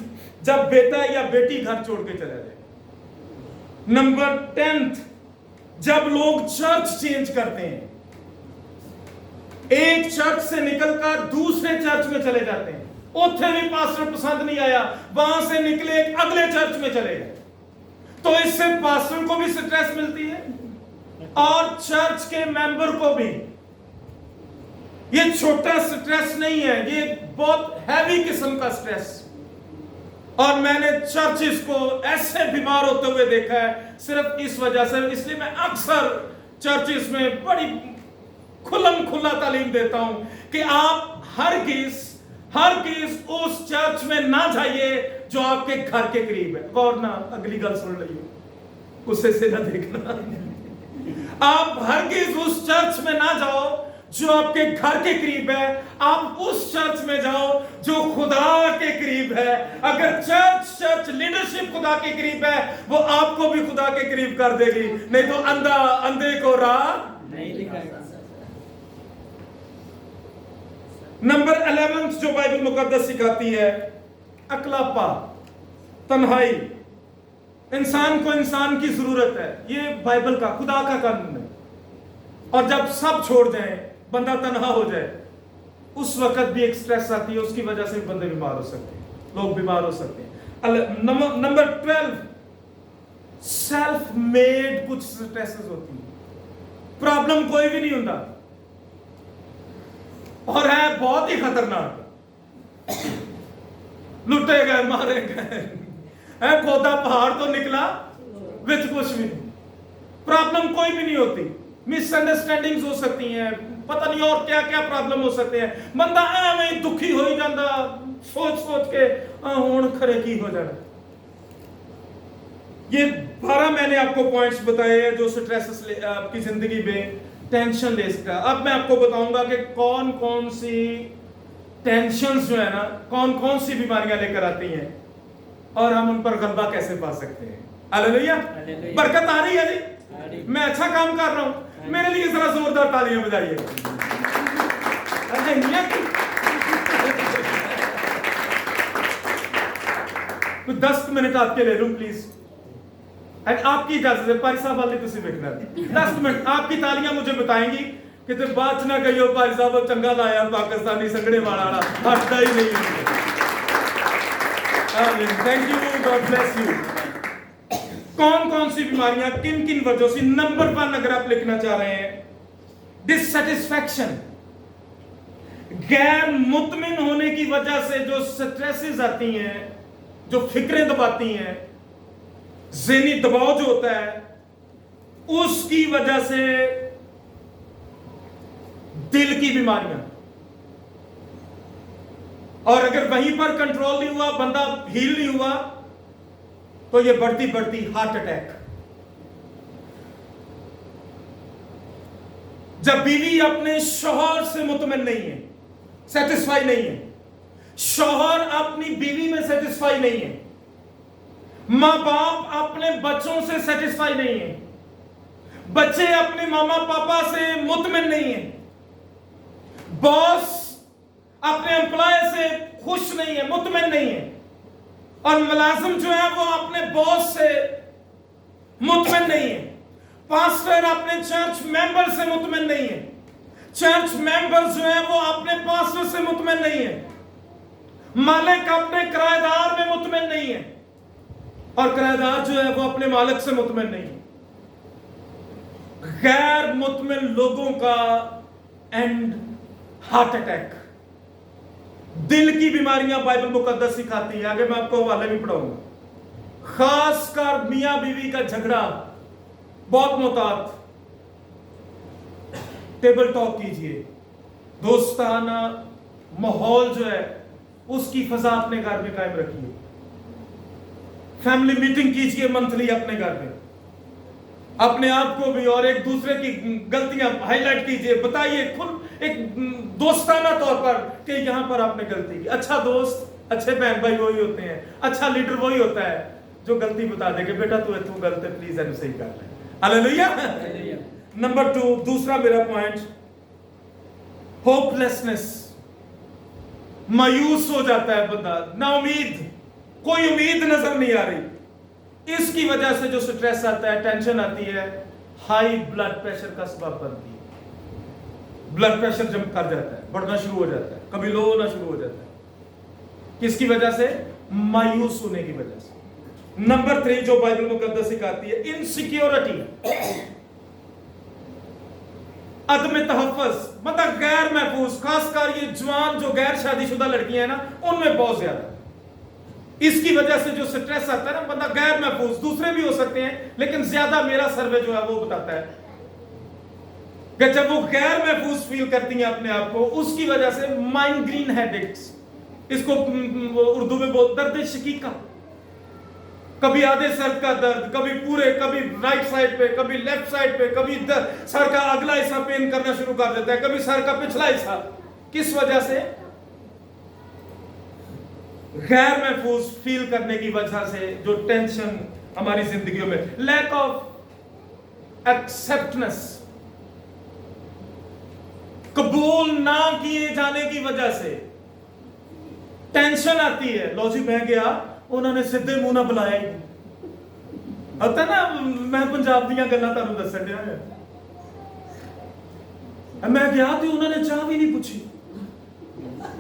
Speaker 1: जब बेटा या बेटी घर छोड़ के चला जाए। नंबर 10, जब लोग चर्च चेंज करते हैं, एक चर्च से निकलकर दूसरे चर्च में चले जाते हैं, उथे भी पास्टर पसंद नहीं आया, वहां से निकले एक अगले चर्च में चले गए, तो इससे पास्टर को भी स्ट्रेस मिलती है और चर्च के मेंबर को भी। ये छोटा स्ट्रेस नहीं है, ये बहुत हैवी किस्म का स्ट्रेस, और मैंने चर्चिस को ऐसे बीमार होते हुए देखा है सिर्फ इस वजह से। इसलिए मैं अक्सर चर्चिस में बड़ी खुल्लम खुल्ला तालीम देता हूं कि आप हरगिज़ उस चर्च में ना जाइए जो आपके घर के करीब है। और ना अगली गल सुन लीजिए, गुस्से से ना देखना। आप हरगिज़ उस चर्च में ना जाओ जो आपके घर के करीब है, आप उस चर्च में जाओ जो खुदा के करीब है। अगर चर्च लीडरशिप खुदा के करीब है, वो आपको भी खुदा के करीब कर देगी, नहीं तो अंधा अंधे को राह नहीं दिखाएगा। नंबर 11 जो बाइबल मुकद्दस सिखाती है, अकलापा, तन्हाई, इंसान को इंसान की जरूरत है, ये बाइबल का, खुदा का कानून है। और जब सब छोड़ जाएं, बंदा तन्हा हो जाए, उस वक्त भी एक स्ट्रेस आती है, उसकी वजह से बंदे बीमार हो सकते हैं, लोग बीमार हो सकते हैं। नंबर 12, सेल्फ मेड कुछ स्ट्रेसेस होती है, प्रॉब्लम कोई भी नहीं होता और है बहुत ही खतरनाक, लुटे गए, मारे गए, है खोदा पहाड़ तो निकला विच कुछ भी नहीं, प्रॉब्लम कोई भी नहीं होती, मिसअंडरस्टैंडिंग्स हो सकती हैं, पता नहीं और क्या क्या प्रॉब्लम हो सकते हैं, बंदा एवं दुखी हो ही जाता सोच के हुण खरे की हो जाना। ये 12 मैंने आपको पॉइंट्स बताए हैं जो स्ट्रेस आपकी जिंदगी में टेंशन लेस का। अब मैं आपको बताऊंगा कि कौन कौन सी टेंशन जो है ना, कौन कौन सी बीमारियां लेकर आती हैं और हम उन पर गलबा कैसे पा सकते हैं। हालेलुया, बरकत आ रही है जी, मैं अच्छा काम कर रहा हूं, मेरे लिए जरा जोरदार तालियां बजाइए। तो 10 मिनट आपके ले लूं प्लीज, आपकी इजाजत है पारी साहब वाले तुसी देखना 10 मिनट आपकी तालियां मुझे बताएंगी कि ते बात ना कहियो पारी साहब चंगा लाया पाकिस्तानी संगड़े वाला हटता ही नहीं। आमीन, thank you, God bless you. कौन कौन सी बीमारियां किन किन वजहों से, नंबर 1 अगर आप लिखना चाह रहे हैं, डिससैटिस्फैक्शन, गैर मुतमिन होने की वजह से जो स्ट्रेसेस आती हैं, जो फिक्रें दबाती हैं, ज़हनी दबाव जो होता है, उसकी वजह से दिल की बीमारियां, और अगर वहीं पर कंट्रोल नहीं हुआ, बंदा हील नहीं हुआ, तो ये बढ़ती बढ़ती हार्ट अटैक। जब बीवी अपने शौहर से मुतमिन नहीं है, सेटिस्फाई नहीं है, शौहर अपनी बीवी में सेटिस्फाई नहीं है, मां बाप अपने बच्चों से सेटिस्फाई नहीं है, बच्चे अपने मामा पापा से मुतमिन नहीं है, बॉस अपने एम्प्लॉय से खुश नहीं है, मुतमिन नहीं है, और मुलाजिम जो है वो अपने बॉस से मुतमिन नहीं है, पास्टर अपने चर्च मेंबर से मुतमिन नहीं है, चर्च मेंबर जो है वो अपने पास्टर से मुतमिन नहीं है, मालिक अपने किराएदार में मुतमिन नहीं है, और किराएदार जो है वो अपने मालिक से मुतमिन नहीं है। गैर मुतमिन लोगों का एंड हार्ट अटैक। दिल की बीमारियां बाइबल मुकद्दस सिखाती है, आगे मैं आपको हवाले भी पढ़ाऊंगा। खासकर मियां बीवी का झगड़ा, बहुत मोहतात, टेबल टॉक कीजिए, दोस्ताना माहौल जो है उसकी फजा अपने घर में कायम रखिए, फैमिली मीटिंग कीजिए मंथली अपने घर में, अपने आप को भी और एक दूसरे की गलतियां हाईलाइट कीजिए, बताइए खुद एक दोस्ताना तौर पर कि यहां पर आपने गलती की। अच्छा दोस्त, अच्छे बहन भाई वही होते हैं, अच्छा लीडर वही होता है जो गलती बता दे कि बेटा तू गलत है, प्लीज एंड सही कर ले। हालेलुया। नंबर 2, दूसरा मेरा पॉइंट, होपलेसनेस। मायूस हो जाता है बंदा, ना उम्मीद, कोई उम्मीद नजर नहीं आ रही। इसकी वजह से जो स्ट्रेस आता है, टेंशन आती है, हाई ब्लड प्रेशर का सबब बनती है। ब्लड प्रेशर जम कर जाता है, बढ़ना शुरू हो जाता है, कभी लो होना शुरू हो जाता है। किसकी वजह से? मायूस होने की वजह से। नंबर 3 जो बाइबल मुकद्दस सिखाती है, इनसिक्योरिटी, अदम तहफ़्फ़ुज़, मतलब गैर महफूज। खासकर ये जवान जो गैर शादीशुदा लड़कियां हैं ना, उनमें बहुत ज्यादा। इसकी वजह से जो स्ट्रेस आता है ना, बंदा गैर महफूज, दूसरे भी हो सकते हैं लेकिन ज्यादा मेरा सर्वे जो है वो बताता है कि जब वो गैर महफूज फील करती हैं अपने आप को, उसकी वजह से माइग्रेन हेडेक्स, इसको उर्दू में बोल दर्द शकीका, कभी आधे सर का दर्द, कभी पूरे, कभी राइट साइड पे, कभी लेफ्ट साइड पे, कभी सर का अगला हिस्सा पेन करना शुरू कर देता है, कभी सर का पिछला हिस्सा। किस वजह से? गैर महफूज फील करने की वजह से जो टेंशन हमारी जिंदगियों में, लैक ऑफ एक्सेप्टेंस, कबूल ना किए जाने की वजह से टेंशन आती है। लो जी मैं गया, उन्होंने सीधे मुंह ना बुलाया ही होता ना, मैं पंजाब दी गल्लां तुहानूं दस्सण दिया है। मैं गया तो उन्होंने चाह भी नहीं पूछी,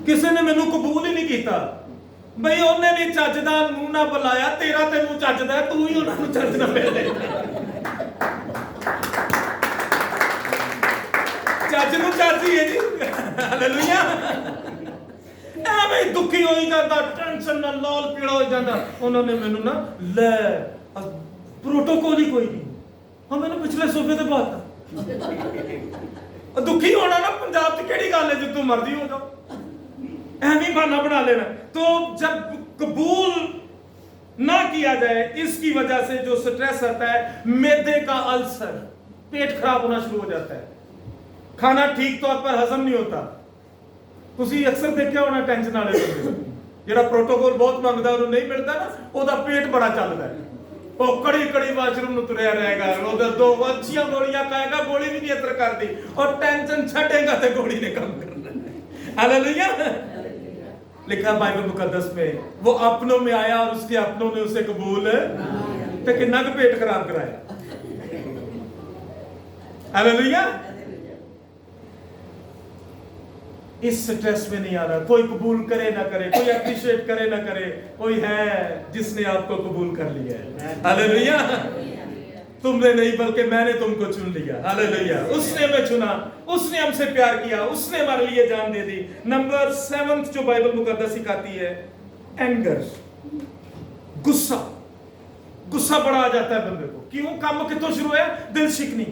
Speaker 1: किसी ने मैनू कबूल ही नहीं किया। बई उन्हें भी चजदा मुंह ना बुलाया, तेरा ते मुंह चजदा है, तू ही उन्होंने चजना पहले। चज नूं चज ही है जी। हालेलुया। एवें दुखी हो जाता, टेंशन ना लाल पीड़ा हो जाता। उन्होंने मैनू ना ले प्रोटोकॉल ही कोई नहीं, हाँ मैंने पिछले सोफे ते बात दुखी होना ना पंजाब च केड़ी गल है, जितों मर्जी हो जाओ, एवं बहाना बना लेना। तो जब कबूल ना किया जाए, इसकी वजह से जो स्ट्रेस आता है, मैदे का अल्सर, पेट खराब होना शुरू हो जाता है, खाना ठीक तौर पर हजम नहीं होता। ਤੁਸੀਂ ਅਕਸਰ ਦੇਖਿਆ ਹੋਣਾ ਟੈਨਸ਼ਨ ਵਾਲੇ ਬੰਦੇ ਜਿਹੜਾ ਪ੍ਰੋਟੋਕੋਲ ਬਹੁਤ ਮੰਗਦਾ ਉਹਨੂੰ ਨਹੀਂ ਮਿਲਦਾ ਨਾ, ਉਹਦਾ ਪੇਟ ਬੜਾ ਚੱਲਦਾ ਹੈ, ਉਹ ਕੜੀ ਕੜੀ ਵਾਸ਼ਰੂਮ ਨੂੰ ਤੁਰਿਆ ਰਹੇਗਾ, ਉਹਦਾ 2 ਅੱਛੀਆਂ ਗੋਲੀਆਂ ਖਾਏਗਾ, ਗੋਲੀ ਵੀ ਨਹੀਂ ਅਸਰ ਕਰਦੀ, और टेंशन छटेगा तो गोली ने काम करना है। हालेलुया। लिखा बाइबल मुकद्दस में, वो अपनों में आया और उसके अपनों ने उसे कबूल तो कितना का पेट खराब कराया। हालेलुया। इस स्ट्रेस में नहीं आ रहा, कोई कबूल करे ना करे, कोई अप्रिशिएट करे ना करे, कोई है जिसने आपको कबूल कर लिया है। हालेलुया। तुमने नहीं बल्कि मैंने तुमको चुन लिया। हालेलुया। उसने हमें चुना, उसने हमसे प्यार किया, उसने हमारे लिए जान दे दी। नंबर 7 जो बाइबल मुकद्दस सिखाती है, एंगर, गुस्सा। गुस्सा बड़ा आ जाता है बंदे को। क्यों? काम कितों शुरू है? दिल शिकनी।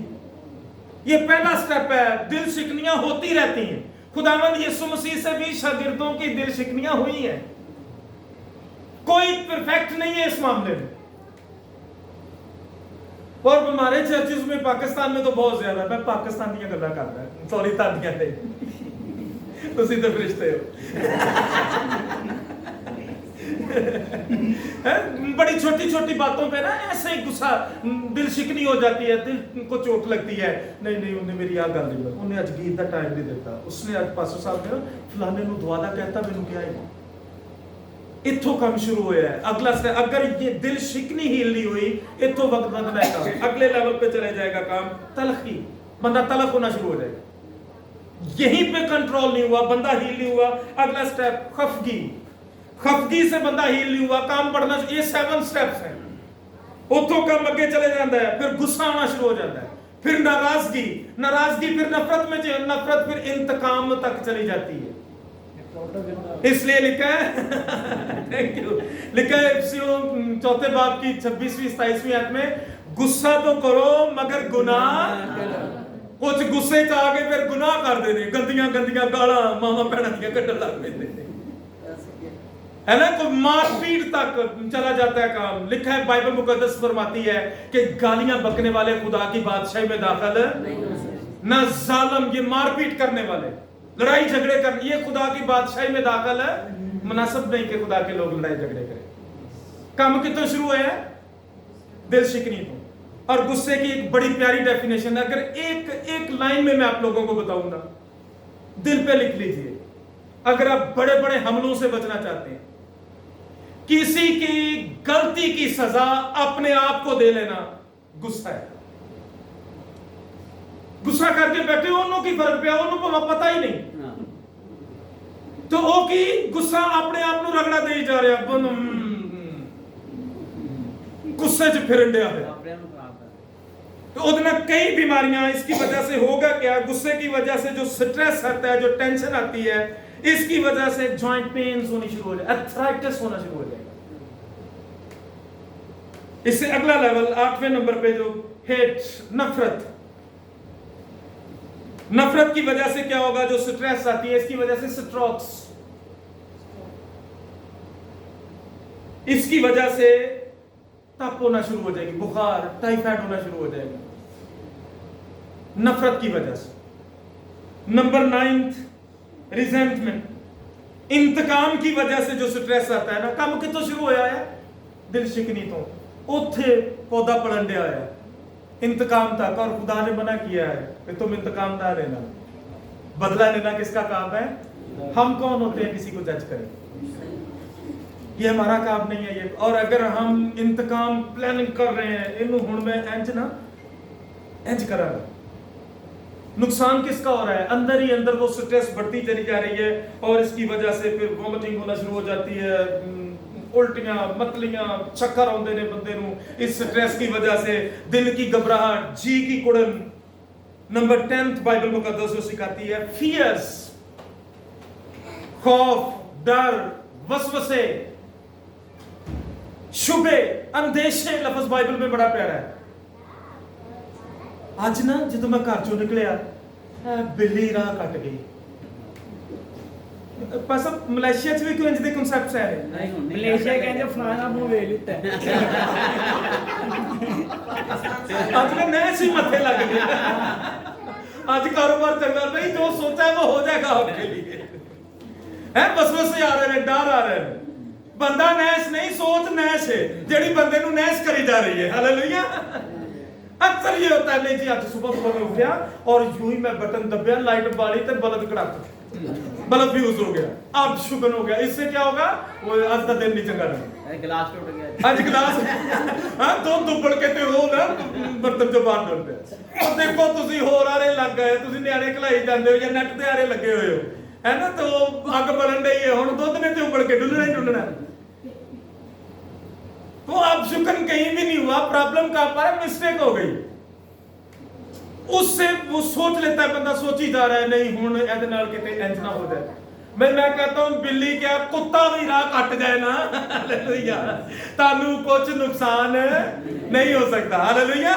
Speaker 1: ये पहला स्टेप है। दिल शिकनियां होती रहती हैं। खुदावंद यीशु मसीह से भी शागिर्दों की दिल शिकनियां हुई हैं। कोई परफेक्ट नहीं है इस मामले में। और हमारे चर्चेस में पाकिस्तान में तो बहुत ज्यादा, मैं पाकिस्तान दी गल्लां करदा, सॉरी तादियां नहीं, तुसी तो फरिश्ते हो। बड़ी छोटी छोटी बातों पे ना ऐसे ही गुस्सा, दिल शिकनी हो जाती है, दिल को चोट लगती है। नहीं नहीं, उन्हें मेरी आ गल नहीं, उन्हें अज गीत का टाइम नहीं देता, उसने अज पासो साहब ने फलाने नूं दुआ दा कहता, मैनूं क्या है। इत्थों काम शुरू होया है। अगला से अगर ये दिल शिकनी हील नहीं हुई, इत्थों वक्त बदलना है काम, अगले लेवल पे चले जाएगा काम, तलखी, बंदा तलख होना शुरू हो जाएगा। यहीं पे कंट्रोल नहीं हुआ, बंदा हील नहीं हुआ, अगला स्टेप खफगी, खफगी से बंदा हील नहीं हुआ, काम बढ़ना, ये 7 स्टेप्स हैं। उतों काम अगे चले जाता है, फिर गुस्सा आना शुरू हो जाता है, फिर नाराजगी, नाराजगी फिर नफरत में, नफरत फिर इंतकाम तक चली जाती है। इसलिए लिखा है थैंक यू, लिखा है इफिसियों 4 बाब की 26वीं 27वीं आयत में, गुस्सा तो करो मगर गुनाह, कुछ गुस्से च आ गए फिर गुनाह कर देने, गंदियां गंदियां गालां मामा भैणां दी कड्डण लग पैंदे ने, है ना, कोई मारपीट तक चला जाता है काम। लिखा है बाइबल मुकद्दस फरमाती है कि गालियां बकने वाले खुदा की बादशाही में दाखिल ना, जालिम, ये मारपीट करने वाले, लड़ाई झगड़े कर, ये खुदा की बादशाही में दाखिल है। मुनासिब नहीं कि खुदा के लोग लड़ाई झगड़े करें। काम कितों शुरू हुआ है? दिल शिकनी को। और गुस्से की एक बड़ी प्यारी डेफिनेशन है, अगर एक लाइन में मैं आप लोगों को बताऊंगा, दिल पे लिख लीजिए, अगर आप बड़े बड़े हमलों से बचना चाहते हैं, किसी की गलती की सजा अपने आप को दे लेना गुस्सा है। गुस्सा करके बैठे उन्हों की फर्क पिया, उन्होंने पता ही नहीं, तो वो की गुस्सा अपने आप को रगड़ा दे जा रहा, गुस्से च फिरन दिया है, तो उधर कई बीमारियां इसकी वजह से होगा क्या? गुस्से की वजह से जो स्ट्रेस आता है, जो टेंशन आती है, इसकी वजह से जॉइंट पेन्स होनी शुरू हो जाए, अर्थराइटिस होना शुरू हो जाएगा। इससे अगला लेवल 8वें नंबर पे जो हेट, नफरत, नफरत की वजह से क्या होगा? जो स्ट्रेस आती है, इसकी वजह से स्ट्रोक्स, इसकी वजह से तप होना शुरू हो जाएगी, बुखार, टाइफाइड होना शुरू हो जाएगा, नफरत की वजह से। नंबर 9 रिजेंटमेंट, इंतकाम की वजह से जो स्ट्रेस आता है ना, काम कितों शुरू होया है? दिल शिकनी तो, उथे पौधा पड़न दिया है इंतकाम तक, और खुदा ने मना किया है कि तुम इंतकाम ना लेना, बदला लेना किसका काम है? हम कौन होते हैं किसी को जज करें? ये हमारा काम नहीं है ये। और अगर हम इंतकाम प्लानिंग कर रहे हैं, इन्हों हुण मैं इंज ना इंज करांगा, नुकसान किसका हो रहा है? अंदर ही अंदर वो स्ट्रेस बढ़ती चली जा रही है, और इसकी वजह से फिर वॉमिटिंग होना शुरू हो जाती है, उल्टियां, मतलियां, चक्कर आउंदे ने बंदे नूं, इस स्ट्रेस की वजह से दिल की घबराहट, जी की कुड़न। नंबर 10 बाइबल मुकद्दस जो सिखाती है फियर्स, खौफ, डर, वसवसे, शुबे, अंदेशे, लफ्ज बाइबल में बड़ा प्यारा है। आज ना जो मैं घर चों निकलिया, बिल्ली राह कट गई। पासा मलेशिया च भी कोई इंज दे कांसेप्ट्स है नहीं,
Speaker 2: मलेशिया कहंदे फलाना मुंह वे लित्ता
Speaker 1: आज मैं सी मथे लग गया, आज कारोबार चल रहा भाई, जो सोचा है वो हो जाएगा आपके लिए है। वसवसे आ रहे हैं, डर आ रहे हैं, बंदा नैश नहीं, सोच नैश है जेड़ी बंदे नु नैश करी जा रही है। हालेलुया। अक्सर ये होता है, नहीं जी आज सुबह सुबह में उठा और यूं ही मैं बटन दबाया, लाइट बाली तो बल्ब कड़क, बल्ब फ्यूज हो गया, अब शुक्र हो गया। इससे क्या होगा, वो आज का दिन नहीं चंगा रहा,
Speaker 2: गिलास टूट गया,
Speaker 1: आज गिलास हां दो दुबड़ के ते हो ना बर्तन जो बाहर डुल पिया। अब देखो ਤੁਸੀਂ ਹੋਰ ਆਰੇ ਲੱਗ ਗਏ, ਤੁਸੀਂ ਨਿਆਣੇ ਖਲਾਈ ਜਾਂਦੇ ਹੋ ਜਾਂ ਨੈਟ ਤੇ ਆਰੇ ਲੱਗੇ ਹੋਏ ਹੋ, है ना, तो ਅੱਗ ਬਲਣ ਡਈ ਹੈ, ਹੁਣ ਦੁੱਧ ਨੇ ਤੇ ਉਬਲ ਕੇ ਡੁੱਲਣਾ ਹੀ ਡੁੱਲਣਾ। तो अब शुक्र कहीं भी नहीं हुआ, प्रॉब्लम कहां पर है, मिस्टेक हो गई। उससे वो सोच लेता है बंदा, सोची जा रहा है नहीं हुन ਇਹਦੇ ਨਾਲ ਕਿਤੇ ਇੰਜ ਨਾ ਹੋ ਜਾਏ। मैं कहता हूं बिल्ली क्या कुत्ता भी राह कट जाए ना, हालेलुया, तानू कुछ नुकसान नहीं हो सकता। हालेलुया।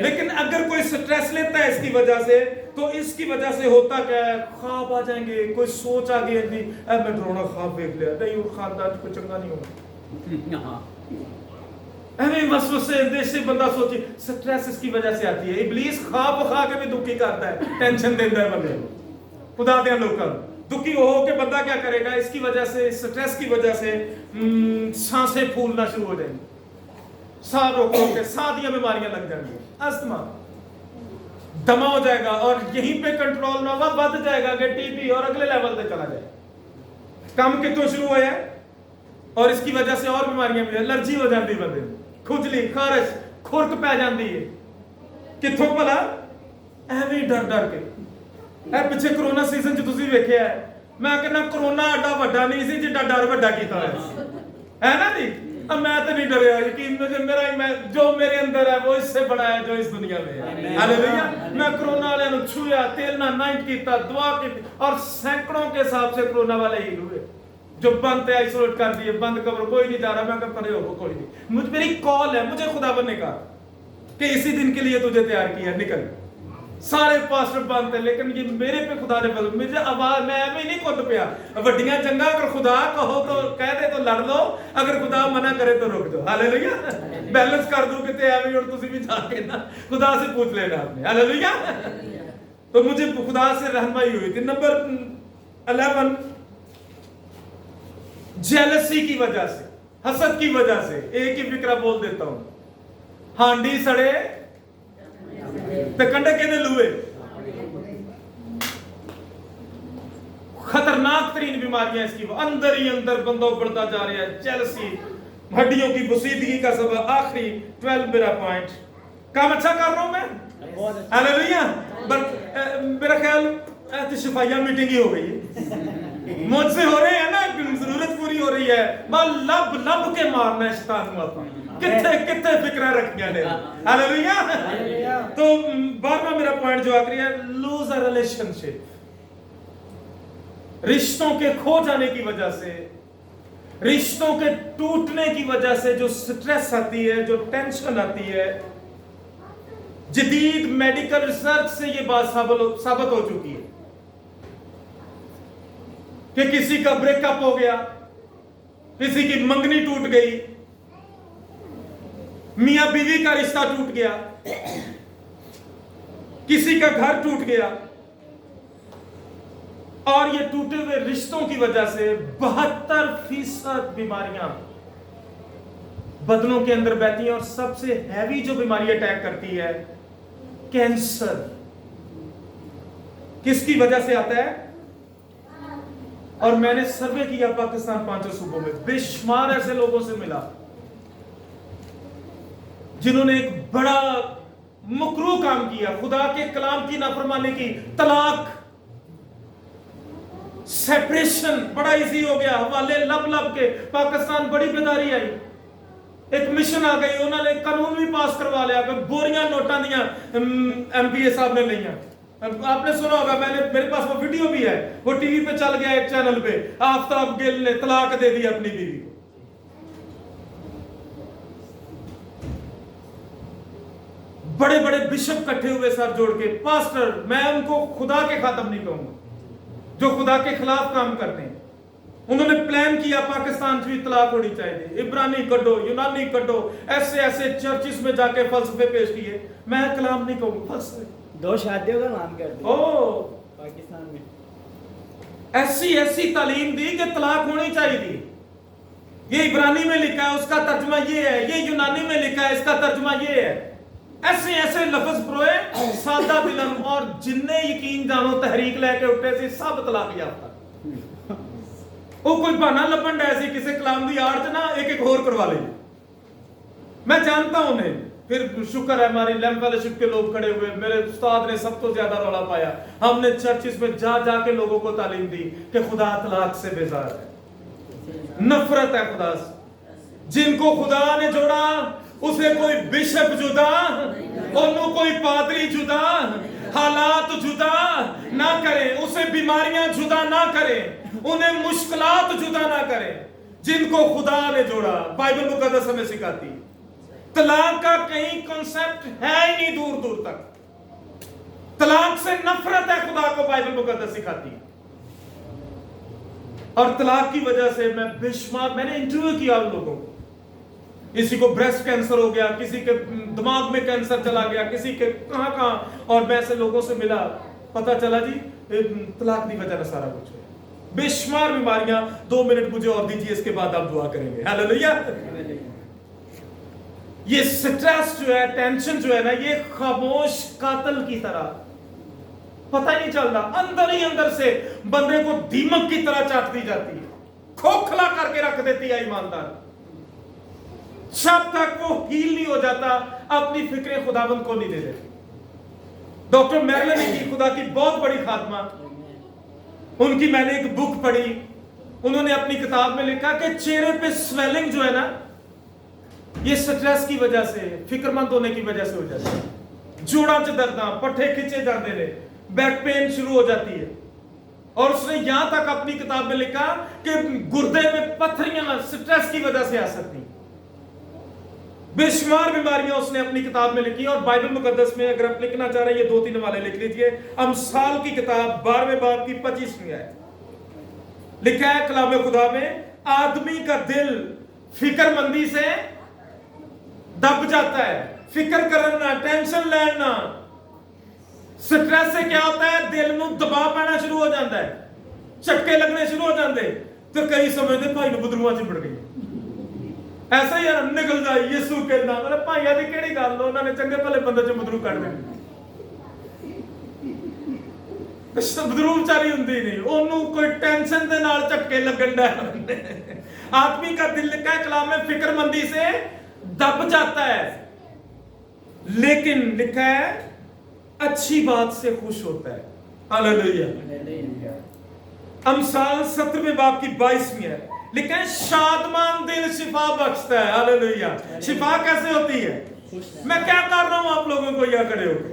Speaker 1: लेकिन अगर कोई स्ट्रेस लेता है इसकी वजह से, तो इसकी वजह से होता क्या है, ख्वाब आ जाएंगे, कोई सोच आ गई जी मैं डरावना ख्वाब देख लिया, नहीं वो खानदान को चंगा नहीं होगा, ऐਵੇਂ वसवसे देश से बंदा सोचे। स्ट्रेस इसकी वजह से आती है, इब्लीस ख्वाब खा के भी दुखी करता है, टेंशन देता है बंदे को, खुदा दे लोगों दुखी हो के बंदा क्या करेगा, इसकी वजह से, स्ट्रेस की वजह से सांसें फूलना शुरू हो जाएंगी, सांस रोक रोक के सांस की बीमारियां लग जाएंगी, अस्थमा, दमा हो जाएगा, और यहीं पे कंट्रोल ना हुआ बढ़ जाएगा कि टीबी और अगले लेवल पे चला जाए। काम कितों शुरू हुआ है, और इसकी वजह से और बीमारियां भी, एलर्जी हो जाती है बंदे, खुजली, खारिश, खुरक पै जाती है, कितों भला एवं डर डर के। ਇਹ ਪਿੱਛੇ ਕਰੋਨਾ ਸੀਜ਼ਨ ਚ ਤੁਸੀਂ ਵੇਖਿਆ, ਮੈਂ ਕਹਿੰਦਾ ਕਰੋਨਾ ਐਡਾ ਵੱਡਾ ਨਹੀਂ ਸੀ ਜਿੱਡਾ ਡਰ ਵੱਡਾ ਕੀਤਾ ਹੋਇਆ ਸੀ, ਹੈ ਨਾ ਜੀ। अब मैं तो नहीं डरा, यकीन मुझे मेरा मैं जो मेरे अंदर है वो इससे बड़ा है जो इस दुनिया में है। हालेलुया। मैं कोरोना वाले नु छुया, तेल ना नाइट कीता, दुआ की, और सैकड़ों के हिसाब से कोरोना वाले ही हुए जो बंद थे, आइसोलेट कर दिए, बंद कब्र, कोई नहीं जा रहा। मैं कहता हो कोई नहीं, मुझे मेरी कॉल है, मुझे खुदावन ने कहा कि इसी दिन के लिए तुझे तैयार किया, निकल। सारे पास्टर बंद थे, लेकिन ये मेरे पे खुदा ने बल, मुझे आवाज, मैं भी नहीं कुट पिया। वड्डियां जंगा अगर खुदा कहो तो कह दे तो लड़ लो, अगर खुदा मना करे तो रुक जाओ। हालेलुया। बैलेंस कर दूं किते एवें और तुसी भी जाके ना खुदा से पूछ लेना आपने। हालेलुया। तो मुझे खुदा से रहनुमाई हुई थी। नंबर 11, जेलसी की वजह से, हसद की वजह से। एक ही फिक्रा बोल देता हूं, हांडी सड़े ते कंडे केदे लुए। खतरनाक तरीन बीमारियां इसकी, अंदर ही अंदर बंदा बढ़ता जा रहा है। जेलसी हड्डियों की बुसीदगी का सबब। आखिरी 12 मेरा पॉइंट, काम अच्छा कर रहा हूं मैं, हालेलुया। मेरा ख्याल तो शिफाइया मीटिंग ही हो गई है, मुझसे हो रहे हैं ना, जरूरत पूरी हो रही है। मैं लब लब के मारना शैतान को अपना, कितने कितने फिक्रा रखियां ने। हालेलुया। तो 12वां मेरा पॉइंट जो आखिरी है, लूज अ रिलेशनशिप। रिश्तों के खो जाने की वजह से, रिश्तों के टूटने की वजह से जो स्ट्रेस आती है, जो टेंशन आती है, जदीद मेडिकल रिसर्च से ये बात साबित हो चुकी है कि किसी का ब्रेकअप हो गया, किसी की मंगनी टूट गई, मियां बीवी का रिश्ता टूट गया, किसी का घर टूट गया, और ये टूटे हुए रिश्तों की वजह से 72% बीमारियां बदनों के अंदर बहती हैं। और सबसे हैवी जो बीमारी अटैक करती है, कैंसर, किसकी वजह से आता है? और मैंने सर्वे किया पाकिस्तान 5 सूबों में, बेशुमार ऐसे लोगों से मिला जिन्होंने एक बड़ा मुकरू काम किया, खुदा के कलाम की नाफरमानी की, तलाक, सेपरेशन बड़ा इजी हो गया, हवाले लब लब के। पाकिस्तान बड़ी बेदारी आई, एक मिशन आ गई, उन्होंने कानून भी पास करवा लिया कि बोरियां नोटां दियां एमपीए साहब ने लिया। आपने सुना होगा, मेरे पास वो वीडियो भी है, वो टीवी पे चल गया एक चैनल पे, आफ्ताब गिल ने तलाक दे दी अपनी बीवी को। बड़े बड़े बिशप इकट्ठे हुए सर जोड़ के, पास्टर, मैं उनको खुदा के खातम नहीं कहूंगा जो खुदा के खिलाफ काम करते हैं। उन्होंने प्लान किया पाकिस्तान से भी तलाक होनी चाहिए, इब्रानी कड्डो, यूनानी कड्डो, ऐसे ऐसे चर्चिस में जाके फलसफे पेश किए। मैं कलाम नहीं कहूंगा, फलसफे
Speaker 2: 2 शादियों का नाम कर दिया
Speaker 1: ओ
Speaker 2: पाकिस्तान में।
Speaker 1: ऐसी तालीम दी कि तलाक होनी चाहिए थी। ये इब्रानी में लिखा है, उसका तर्जुमा ये है, ये यूनानी में लिखा है, इसका तर्जुमा ये है। ऐसे लफ्ज परोए सादा दिलन, और जिन्ने यकीन जानो तहरीक लेके उठे सी सब तलाक याफ्ता। वो कोई बहाना लभन डे सी किसी कलाम दी आड़ च ना एक होर करवा ले। मैं जानता हूं उन्हें, फिर शुक्र है हमारी लैंप फेलोशिप के लोग खड़े हुए, मेरे उस्ताद ने सब तो ज्यादा रौला पाया। हमने चर्चिस में जा के लोगों को तालीम दी कि खुदा तलाक से बेजार है, नफरत है खुदा से। जिनको खुदा ने जोड़ा उसे कोई बिशप जुदा, उन्होंने कोई पादरी जुदा, हालात जुदा ना करें, उसे बीमारियां जुदा ना करें, उन्हें मुश्किलात जुदा ना करें। जिनको खुदा ने जोड़ा, बाइबल मुकद्दस हमें सिखाती है। तलाक का कहीं कॉन्सेप्ट है ही नहीं दूर दूर तक। तलाक से नफरत है खुदा को बाइबल मुकद्दस सिखाती है। और तलाक की वजह से मैं बेशुमार, मैंने इंटरव्यू किया उन लोगों को, किसी को ब्रेस्ट कैंसर हो गया, किसी के दिमाग में कैंसर चला गया, किसी के कहां, और मैं ऐसे लोगों से मिला, पता चला जी तलाक की वजह से सारा कुछ है। बेशुमार बीमारियां। 2 मिनट मुझे और दीजिए, इसके बाद आप दुआ करेंगे। हालेलुया। ये स्ट्रेस जो है, टेंशन जो है ना, ये खामोश कातिल की तरह, पता ही नहीं चलता, अंदर ही अंदर से बंदे को दीमक की तरह चाट दी जाती है, खोखला करके रख देती है ईमानदार। जब तक वो हील नहीं हो जाता, अपनी फिक्रें खुदावंद को नहीं दे देती। डॉक्टर मैरलन की खुदा की बहुत बड़ी खात्मा, उनकी मैंने एक बुक पढ़ी, उन्होंने अपनी किताब में लिखा कि चेहरे पे स्वेलिंग जो है ना, ये स्ट्रेस की वजह से, फिक्रमंद होने की वजह से हो जाती है। जोड़ा च दर्द, पट्ठे खिंचे जाते हैं, बैक पेन शुरू हो जाती है। और उसने यहां तक अपनी किताब में लिखा कि गुर्दे में पत्थरियां स्ट्रेस की वजह से आ सकती। बेशुमार बीमारियां उसने अपनी किताब में लिखी। और बाइबल मुकद्दस में अगर आप लिखना चाह रहे हैं, ये 2-3 वाले लिख लीजिए। अमसाल की किताब 12वें बाब की 25वीं आयत लिखा है कलाम खुदा में, आदमी का दिल फिक्रमंदी से दब जाता है। फिक्र करना, टेंशन लेना, स्ट्रेस से क्या होता है, दिल में दबाव पैना शुरू हो जाता है, झटके लगने शुरू हो जाते। तो कई समझते भाई ने बदरुआ चिपड़ गई, ऐसा यार निकल जाए यीशु के नाम। मतलब भाइया दी केड़ी गल, उन्होंने चंगे भले बंदे च बदरू कढ देने, बदरू विचारी हुंदी नहीं, ओनू कोई टेंशन दे नाल झटके लगन दा। आदमी का दिल लिखा है कलाम में फिक्रमंदी से दब जाता है, लेकिन लिखा है अच्छी बात से खुश होता है। हालेलुया। अमसाल 17वें बाब की 22वीं है लिखा है, शादमान दिल शिफा बख्शता है। हालेलुया। शिफा कैसे होती है? मैं क्या कर रहा हूं आप लोगों को यहाँ खड़े होकर,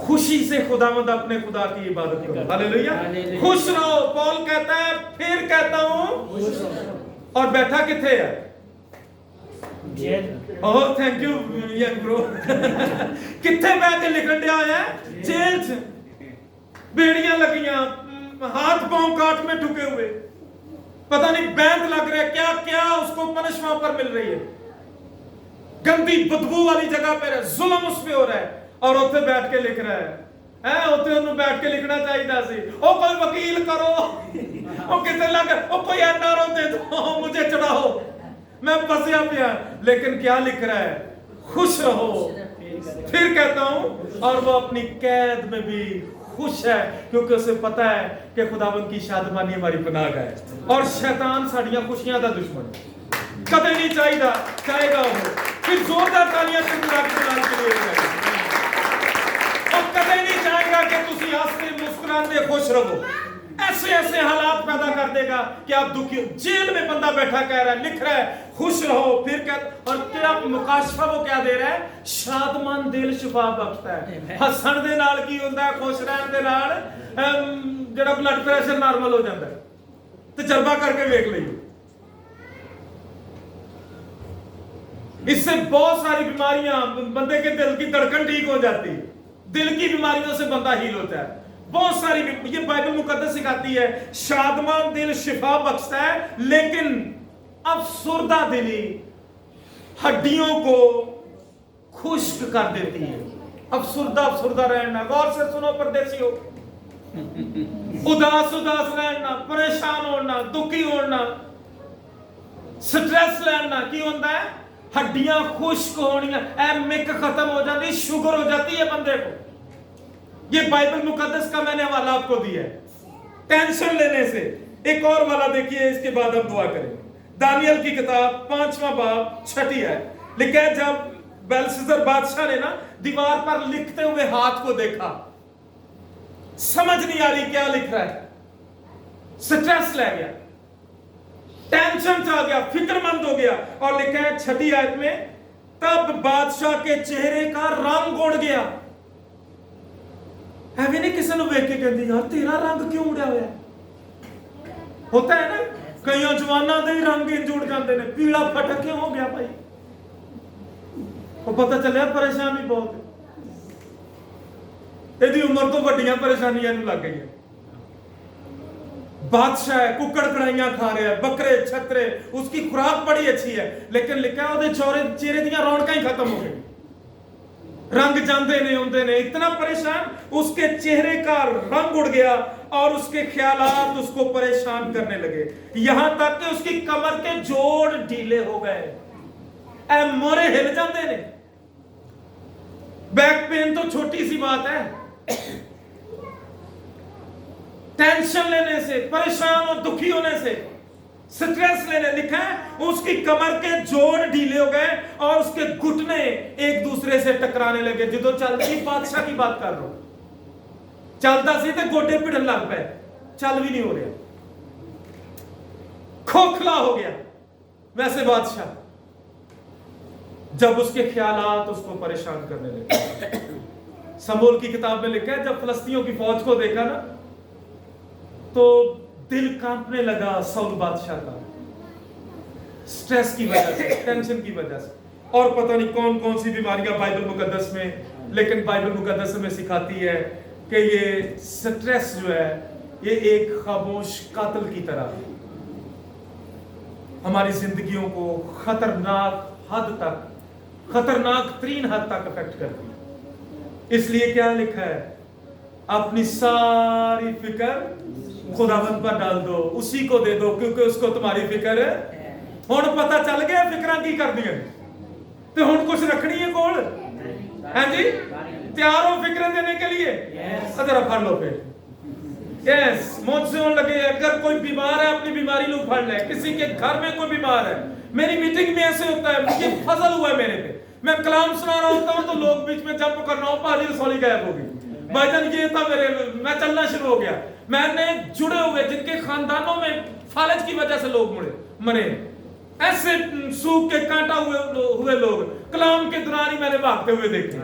Speaker 1: खुशी से खुदावंद अपने खुदा की इबादत करो। हालेलुया। खुश रहो। पौल कहता है, फिर कहता हूं, और बैठा किथे है? Oh thank you young bro. किथे बैठ के लिखन दिया है? जेल च, बेड़ियां लगियां, हाथ पांव काट में ठुके हुए, पता नहीं बैंड लग रहा है, क्या क्या उसको पनिश वहां पर मिल रही है, गंदी बदबू वाली जगह पर जुल्म उस पे हो रहा है, और उत्थे बैठ के लिख रहा है। उत्थे उन्हें बैठ के लिखना चाहिए सी, ओ कोई वकील करो, ओ किसे लग, ओ कोई एनआरओ दे दो, मुझे चढ़ाओ, मैं फंसिया पिया। लेकिन क्या लिख रहा है? खुश रहो। फिर कहता हूं, और वो अपनी कैद में भी खुश है, क्योंकि उसे पता है कि खुदावंद की शादमानी हमारी पनाह है, और शैतान साड़ियां खुशियां का दुश्मन कदे नहीं चाहेगा वो। फिर जोरदार तालियां से खुदा के जलाल के लिए बजाइए। और कदे नहीं चाहेगा कि तुसी हंसते मुस्कुराते खुश रहो। ऐसे ऐसे हालात पैदा कर देगा कि आप दुखी। जेल में बंदा बैठा कह रहा है, लिख रहा है खुश रहो, फिर कह, और क्या मुकाशफा वो क्या दे रहा है? शादमान दिल शिफा बख्शता है। हसन दे नाल की होंदा है, खुश रहन दे नाल जेड़ा ब्लड प्रेशर नॉर्मल हो जाता है। तजर्बा करके देख लीजिए। इससे बहुत सारी बीमारियां, बंदे के दिल की धड़कन ठीक हो जाती है, दिल की बीमारियों से बंदा हील होता है। बहुत सारी, ये बाइबल मुकद्दस सिखाती है, शादमान दिल शिफा बख्शता है, लेकिन अफसुर्दा दिली हड्डियों को खुश्क कर देती है। अफसुरदा रहना। गौर से सुनो परदेसियों, उदास रहना, परेशान होना, दुखी होना, स्ट्रेस लेना की होता है, हड्डियां खुश्क होनियां, मिक खत्म हो जाती, शुगर हो जाती है बंदे को। ये बाइबल मुकद्दस का मैंने हवाला आपको दिया है। टेंशन लेने से एक और वाला देखिए, इसके बाद हम दुआ करेंगे। दानियल की किताब 5वां बाब 6 आयत लिखा है, जब बेलशस्सर बादशाह ने ना दीवार पर लिखते हुए हाथ को देखा, समझ नहीं आ रही क्या लिख रहा है, स्ट्रेस ले गया, टेंशन चा गया, फिक्रमंद हो गया। और लिखा है 6 आयत में, तब बादशाह के चेहरे का रंग उड़ गया। ਐਵੇਂ ਨਹੀਂ ਕਿਸੇ ਨੂੰ ਵੇਖ ਕੇ ਕਹਿੰਦੀ ਯਾਰ ਤੇਰਾ ਰੰਗ ਕਿਉਂ ਉੜਿਆ ਹੋਇਆ ਹੁੰਦਾ ਹੈ ਨਾ, ਕਈਆਂ ਜਵਾਨਾਂ ਦੇ ਹੀ ਰੰਗ ਇੰਜ ਉੜ ਜਾਂਦੇ ਨੇ, ਪੀਲਾ ਫਟਕ ਕਿਉਂ ਹੋ ਗਿਆ ਭਾਈ, ਉਹ ਪਤਾ ਚੱਲਿਆ ਪਰੇਸ਼ਾਨੀ ਬਹੁਤ ਹੈ, ਇਹਦੀ ਉਮਰ ਤੋਂ ਵੱਡੀਆਂ ਪਰੇਸ਼ਾਨੀਆਂ ਨੂੰ ਲੱਗ ਗਈਆਂ। बादशाह है, कुकड़ कड़ाइयां खा रहे हैं, बकरे छतरे, उसकी खुराक बड़ी अच्छी है, लेकिन लिखा है ਉਹਦੇ चेहरे ਦੀਆਂ ਰੌਣਕਾਂ ਹੀ खत्म हो गई, रंग जाते नहीं होते ने, इतना परेशान, उसके चेहरे का रंग उड़ गया और उसके ख्यालात उसको परेशान करने लगे, यहां तक कि उसकी कमर के जोड़ ढीले हो गए, ऐ मोरे हिल जाते ने। बैक पेन तो छोटी सी बात है, टेंशन लेने से, परेशान और दुखी होने से, स्ट्रेस लेने, लिखा है उसकी कमर के जोड़ ढीले हो गए और उसके घुटने एक दूसरे से टकराने लगे। जो चलती बादशाह की बात कर रहा हूं, चलता सी तो गोडे भिड़न लग पे, चल भी नहीं हो रहा, खोखला हो गया। वैसे बादशाह, जब उसके ख्यालात उसको परेशान करने लगे। समूएल की किताब में लिखा है, जब फिलिस्तीनियों की फौज को देखा ना तो दिल कांपने लगा साउल बादशाह का, स्ट्रेस की वजह से, टेंशन की वजह से, और पता नहीं कौन कौन सी बीमारियां बाइबल मुकद्दस में, लेकिन बाइबल मुकद्दस में सिखाती है कि ये स्ट्रेस जो है ये एक खामोश कातिल की तरह हमारी जिंदगियों को खतरनाक हद तक, खतरनाक तरीन हद तक अफेक्ट करती है। इसलिए क्या लिखा है, अपनी सारी फिक्र खुदावंद पर डाल दो, उसी को दे दो, क्योंकि उसको तुम्हारी फिक्र है। हुण पता चल गया फिक्रां की करदियां ते हुण कुछ रखनी है कोल, हैं जी, तैयार हो फिक्रें देने के लिए? जरा फड़ लो फिर, यस, मुझसे होने लगे, अगर कोई बीमार है अपनी बीमारी लो फड़ ले, किसी के घर में कोई बीमार है, मेरी मीटिंग में ऐसे होता है, मुझे फजल हुआ है मेरे पे, मैं कलाम सुना रहा होता हूँ तो लोग बीच में जंप कर रहा हूँ, पहली रसौली गायब हो गई, भाईजान ये था मेरे, मैं चलना शुरू हो गया। मैंने जुड़े हुए जिनके खानदानों में फालज की वजह से लोग मरे, ऐसे सूख के कांटा हुए लोग कलाम के दौरान ही मैंने भागते हुए देखे।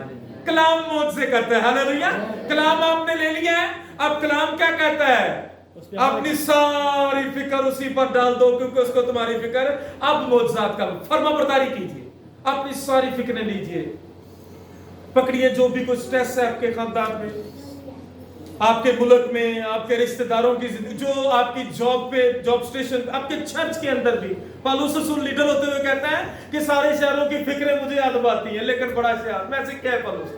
Speaker 1: कलाम मौत से करता है, हालेलुया। कलाम आपने ले लिया है, अब कलाम क्या कहता है, अपनी सारी फिक्र उसी पर डाल दो क्योंकि उसको तुम्हारी फिक्र। अब मौजूदात का फर्माबरदारी कीजिए, अपनी सारी फिक्रें लीजिए, पकड़िए जो भी कुछ स्ट्रेस है आपके खानदान में, आपके मुल्क में, आपके रिश्तेदारों की जिंदगी, जो आपकी जॉब पे, जॉब स्टेशन, आपके चर्च के अंदर भी। पौलुस रसूल लीडर होते हुए कहता है कि सारे शहरों की फिक्रें मुझे याद आती हैं, लेकिन बड़ा शहर मैं ऐसे क्या है पौलुस,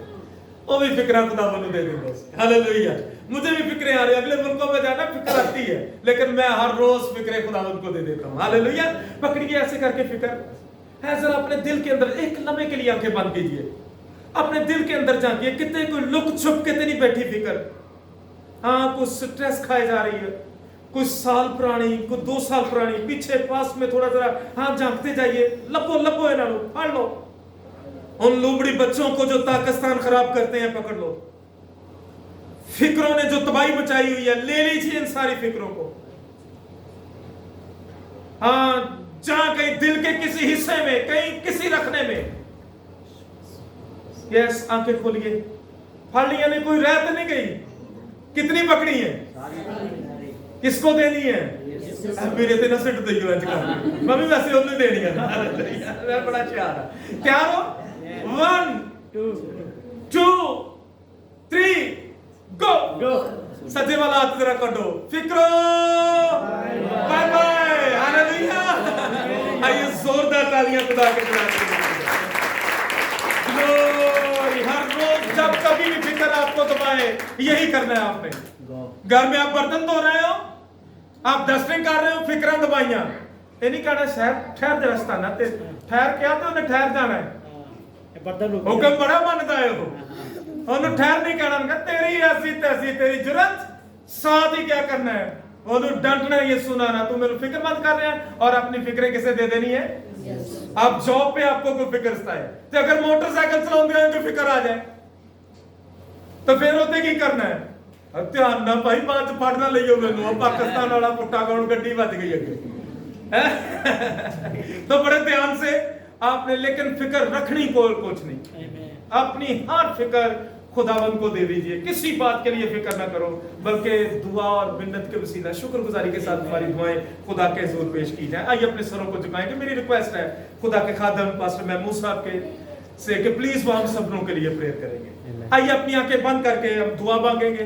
Speaker 1: वो भी फिक्र खुदावंद दे दूंगा, हालेलुया। मुझे भी फिक्रें आ रही है, अगले मुल्कों में जाना फिक्र आती है, लेकिन मैं हर रोज फिक्रें खुदावंद को दे देता हूँ, हालेलुया। पकड़िए ऐसे करके फिक्र है, जरा अपने दिल के अंदर एक लम्हे के लिए आंखें बंद कीजिए, अपने दिल के अंदर झांकिए, कितने कोई लुक छुप के नहीं बैठी फिक्र। हाँ, कुछ स्ट्रेस खाए जा रही है, कुछ साल पुरानी, कुछ 2 साल पुरानी, पीछे पास में थोड़ा जरा हाँ झांकते जाइए, लपो है ना लो, फाड़ लो उन लुबड़ी बच्चों को जो पाकिस्तान खराब करते हैं, पकड़ लो। फिक्रों ने जो तबाही मचाई हुई है, ले लीजिए इन सारी फिक्रों को। हाँ, जहां कहीं दिल के किसी हिस्से में, कहीं किसी रखने में, यस, आंखें खोलिए, फाड़ लिया, नहीं कोई रह तो नहीं गई, कितनी पकड़ी है, किसको देनी है, मेरे ते ना सिट दईयो आजकल, मम्मी वैसे उन्हें देनी है, मैं बड़ा तैयार हो, 1 2 3 गो। सज्जे वाला हाथ जरा कटो, फिक्रो बाय बाय, हालेलुया। आइए जोरदार तालियां खुदा के लिए। ग्लोरी। हर रोज जब को दबाए, यही करना है आपने।
Speaker 2: गो
Speaker 1: घर में आप बर्तन धो रहे हो, आप डस्टिंग कर रहे हो, फिक्रा दबाइया, ये नहीं कहना शहर ठहर दे रस्ता ना ते ठहर क्या तो उन्हें ठहर जाना है।
Speaker 2: बर्तन रुक
Speaker 1: हुक्म बड़ा मानता है वो, उन्हें ठहर नहीं कहना, उनका तेरी ऐसी तैसी तेरी जुरत, साथ ही क्या करना है, उन्हें डांटना है, ये सुनाना, तुम मेरे फिक्रमंद कर रहे हैं और अपनी फिक्रें किसे दे देनी है। आप जॉब पे आपको कोई फिक्रता है, तो अगर मोटरसाइकिल चलाते हैं तो फिक्र आ जाए तो फिर उसे की करना है। अब ध्यान ना भाई बाद च फड़ ना लियो मैनू, पाकिस्तान वाला पुट्टा कौन गड्डी बच गई अगे तो बड़े ध्यान से आपने लेकिन फिक्र रखनी को कुछ नहीं, अपनी हर फिक्र खुदावंद को दे दीजिए, किसी बात के लिए फिक्र ना करो, बल्कि दुआ और मिन्नत के वसीला शुक्रगुजारी के साथ हमारी दुआएं खुदा के हुजूर पेश की जाए। आइए अपने सरों को झुकाएं कि मेरी रिक्वेस्ट है खुदा के खादम पास्टर महमूद साहब के से कि प्लीज वो हम सबनों के लिए प्रेयर करेंगे। आइए अपनी आंखें बंद करके हम दुआ मांगेंगे।